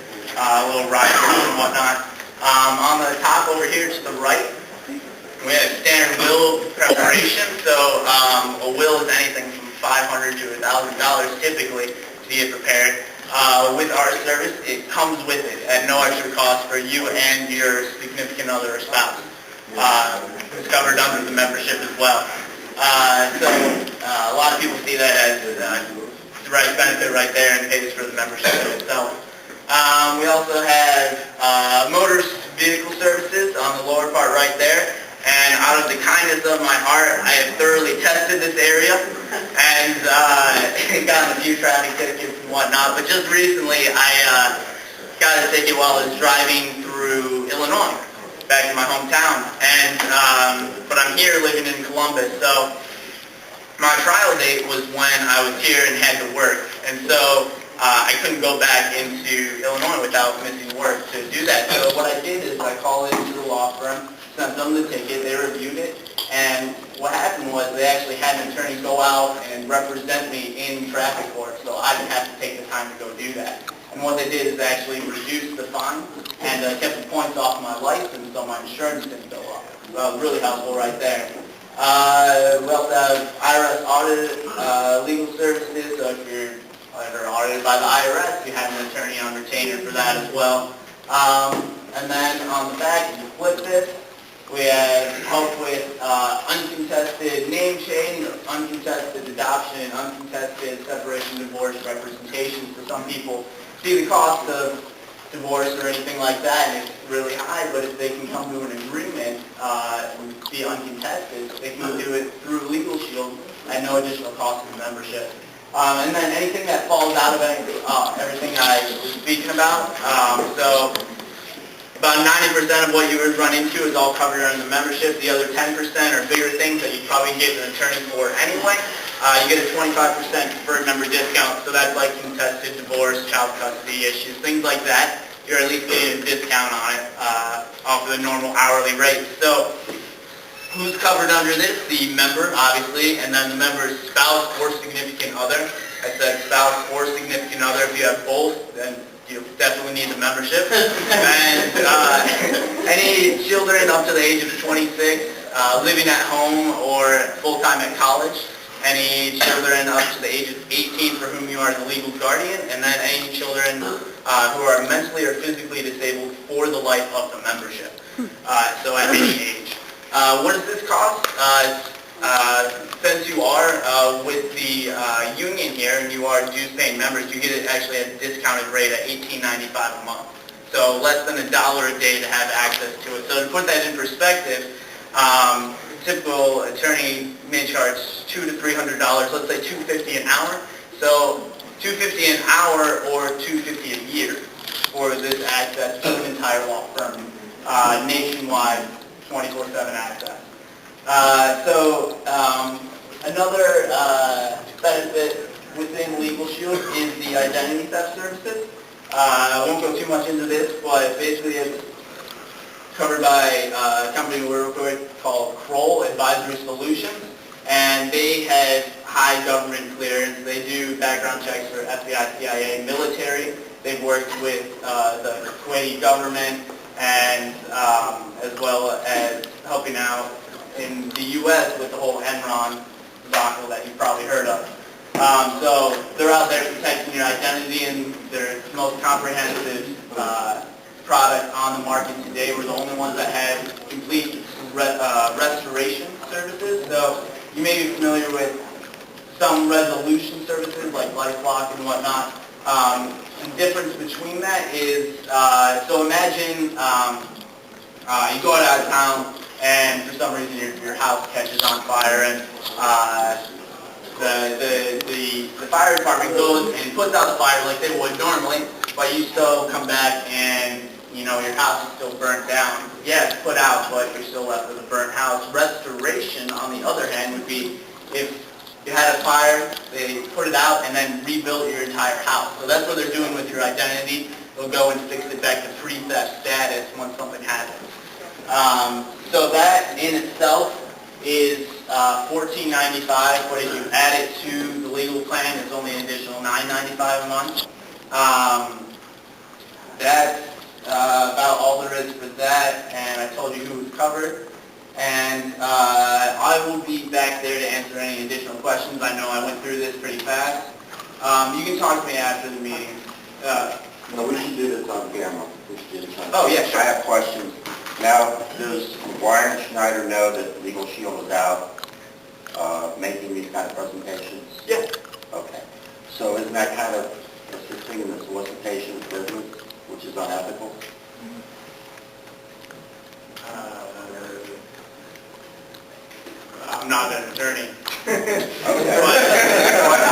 little riders and whatnot. On the top over here to the right, we have standard will preparation. So a will is anything from $500 to $1,000 typically to get prepared. With our service, it comes with it at no extra cost for you and your significant other or spouse. It's covered under the membership as well. So a lot of people see that as the right benefit right there and pays for the membership itself. We also have motor vehicle services on the lower part right there. And out of the kindness of my heart, I have thoroughly tested this area and gotten a few traffic tickets and whatnot. But just recently, I got a ticket while I was driving through Illinois, back in my hometown. And but I'm here living in Columbus, so my trial date was when I was here and had to work. And so I couldn't go back into Illinois without missing work to do that. So what I did is I called into the law firm, sent them the ticket, they reviewed it, and what happened was they actually had an attorney go out and represent me in traffic court, so I didn't have to take the time to go do that. And what they did is actually reduce the fine and kept the points off my license so my insurance didn't go up. So it was really helpful right there. We also have IRS audit legal services, so if you're ever audited by the IRS, you have an attorney on retainer for that as well. And then on the back, if you flip this, we have help with uncontested name change, uncontested adoption, uncontested separation, divorce, representation. For some people, see the cost of divorce or anything like that, and it's really high, but if they can come to an agreement and be uncontested, they can do it through Legal Shield at no additional cost of membership. And then anything that falls out of everything I was speaking about. So about 90% of what you would run into is all covered under the membership. The other 10% are bigger things that you probably get an attorney for anyway. You get a 25% preferred member discount, so that's like contested divorce, child custody issues, things like that. You're at least getting a discount on it off of the normal hourly rate. So who's covered under this? The member, obviously, and then the member's spouse or significant other. I said spouse or significant other. If you have both, then you definitely need the membership. And any children up to the age of 26, living at home or full-time at college. any children up to the age of 18 for whom you are the legal guardian, and then any children who are mentally or physically disabled for the life of the membership, so at any age. What does this cost? Since you are with the union here and you are dues-paying members, you get it actually at a discounted rate at $18.95 a month. So less than $1 a day to have access to it. So to put that in perspective, typical attorney may charge $200 to $300, let's say $250 an hour. So $250 an hour or $250 a year for this access to an entire law firm, nationwide, 24/7 access. Another benefit within Legal Shield is the identity theft services. I won't go too much into this, but basically it's covered by a company we work with called Kroll Advisory Solutions, and they have high government clearance. They do background checks for FBI, CIA, military. They've worked with the Kuwaiti government, and as well as helping out in the U.S. with the whole Enron debacle that you've probably heard of. So they're out there protecting your identity, and they're the most comprehensive product on the market today. We're the only ones that have complete restoration services. So you may be familiar with some resolution services like LifeLock and whatnot. The difference between that is, so imagine you go out of town and for some reason your house catches on fire, and the fire department goes and puts out the fire like they would normally, but you still come back and your house is still burnt down. Yeah, it's put out, but you're still left with a burnt house. Restoration, on the other hand, would be if you had a fire, they put it out and then rebuilt your entire house. So that's what they're doing with your identity. They'll go and fix it back to pre-theft status once something happens. So that in itself is $14.95, but if you add it to the legal plan, it's only an additional $9.95 a month. That's about all there is for that, and I told you who was covered. And I will be back there to answer any additional questions. I know I went through this pretty fast. You can talk to me after the meeting. No, we should do this on camera. We should do this on Oh, yeah, sure. I have questions. Now, does McGuire and Schneider know that Legal Shield is out making these kind of presentations? Yeah. Okay. So isn't that kind of assisting in the solicitation business, which is unethical? I'm not an attorney. Okay. But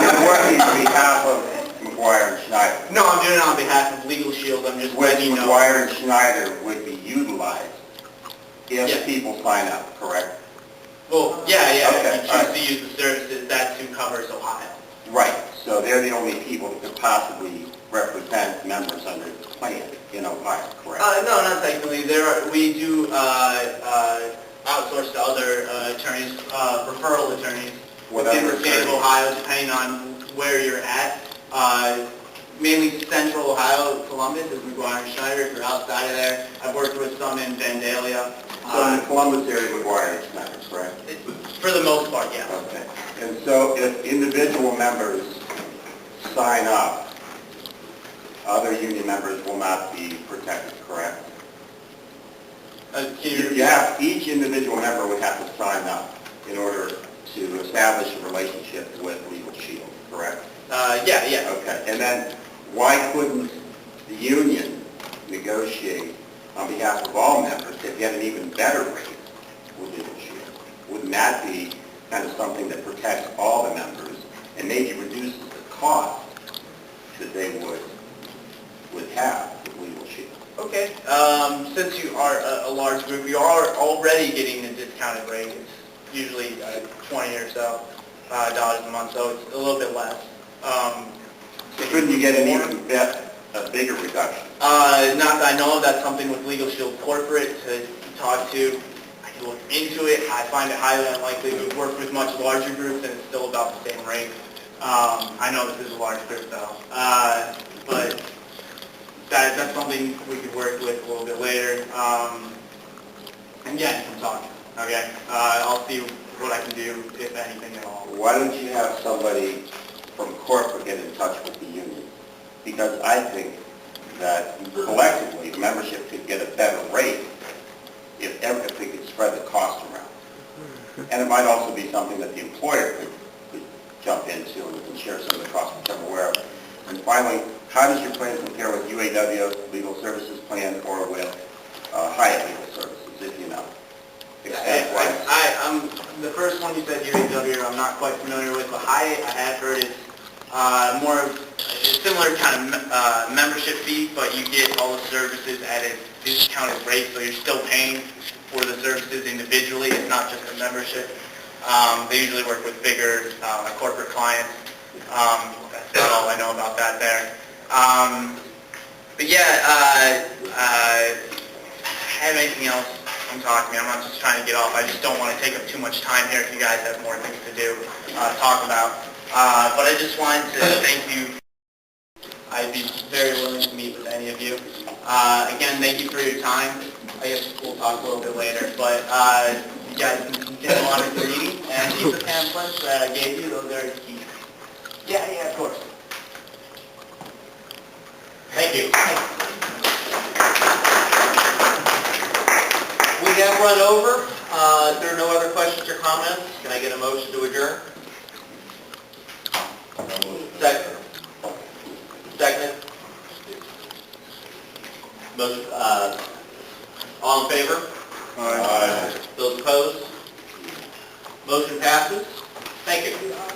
you're working on behalf of McGuire and Schneider. No, I'm doing it on behalf of Legal Shield. I'm just Which letting you know. McGuire and Schneider would be utilized if Yeah. people sign up, correct? Well, yeah, Okay, if you all choose right. to use the services, that's who covers Ohio. Right, so they're the only people that could possibly represent members under the plan in Ohio, correct? No, not technically. We do outsource to other attorneys, referral attorneys within the state of Ohio, depending on where you're at. Mainly central Ohio, Columbus is McGuire and Schneider. If you're outside of there, I've worked with some in Vandalia. So in the Columbus area, McGuire and Schneider, correct? For the most part, yeah. Okay, and so if individual members sign up, other union members will not be protected, correct? Each individual member would have to sign up in order to establish a relationship with Legal Shield, correct? Yeah. Okay, and then why couldn't the union negotiate on behalf of all members to get an even better rate with Legal Shield? Wouldn't that be kind of something that protects all the members and maybe reduces the cost that they would have with Legal Shield? Okay. Since you are a large group, you are already getting a discounted rate. It's usually $20 or so dollars a month, so it's a little bit less. Couldn't you get an even a bigger reduction? Not that I know of. That's something with Legal Shield Corporate to talk to. I can look into it. I find it highly unlikely. We've worked with much larger groups, and it's still about the same rate. I know this is a large group, though. But that's something we could work with a little bit later. And yeah, you can talk. Okay, I'll see what I can do, if anything at all. Why don't you have somebody from corporate get in touch with the union? Because I think that collectively, the membership could get a better rate if we could spread the cost around. And it might also be something that the employer could jump into and share some of the costs, whichever wherever. And finally, how does your plan compare with UAW Legal Services Plan or with Hyatt Legal Services, if you know? Extent-wise. I'm, the first one you said, UAW, I'm not quite familiar with, but Hyatt, I have heard it's more of a similar kind of membership fee, but you get all the services at a discounted rate, so you're still paying for the services individually. It's not just a membership. They usually work with bigger corporate clients. That's not all I know about that there. But yeah, have anything else, come talk to me. I'm not just trying to get off. I just don't want to take up too much time here if you guys have more things to do, talk about. But I just wanted to thank you. I'd be very willing to meet with any of you. Again, thank you for your time. I guess we'll talk a little bit later. But you guys can continue on with the meeting and keep the pamphlets that I gave you. Those are key. Yeah, of course. Thank you. We have run over. If there are no other questions or comments, can I get a motion to adjourn? Second. Second. Motion, all in favor? Aye. Those opposed? Motion passes. Thank you.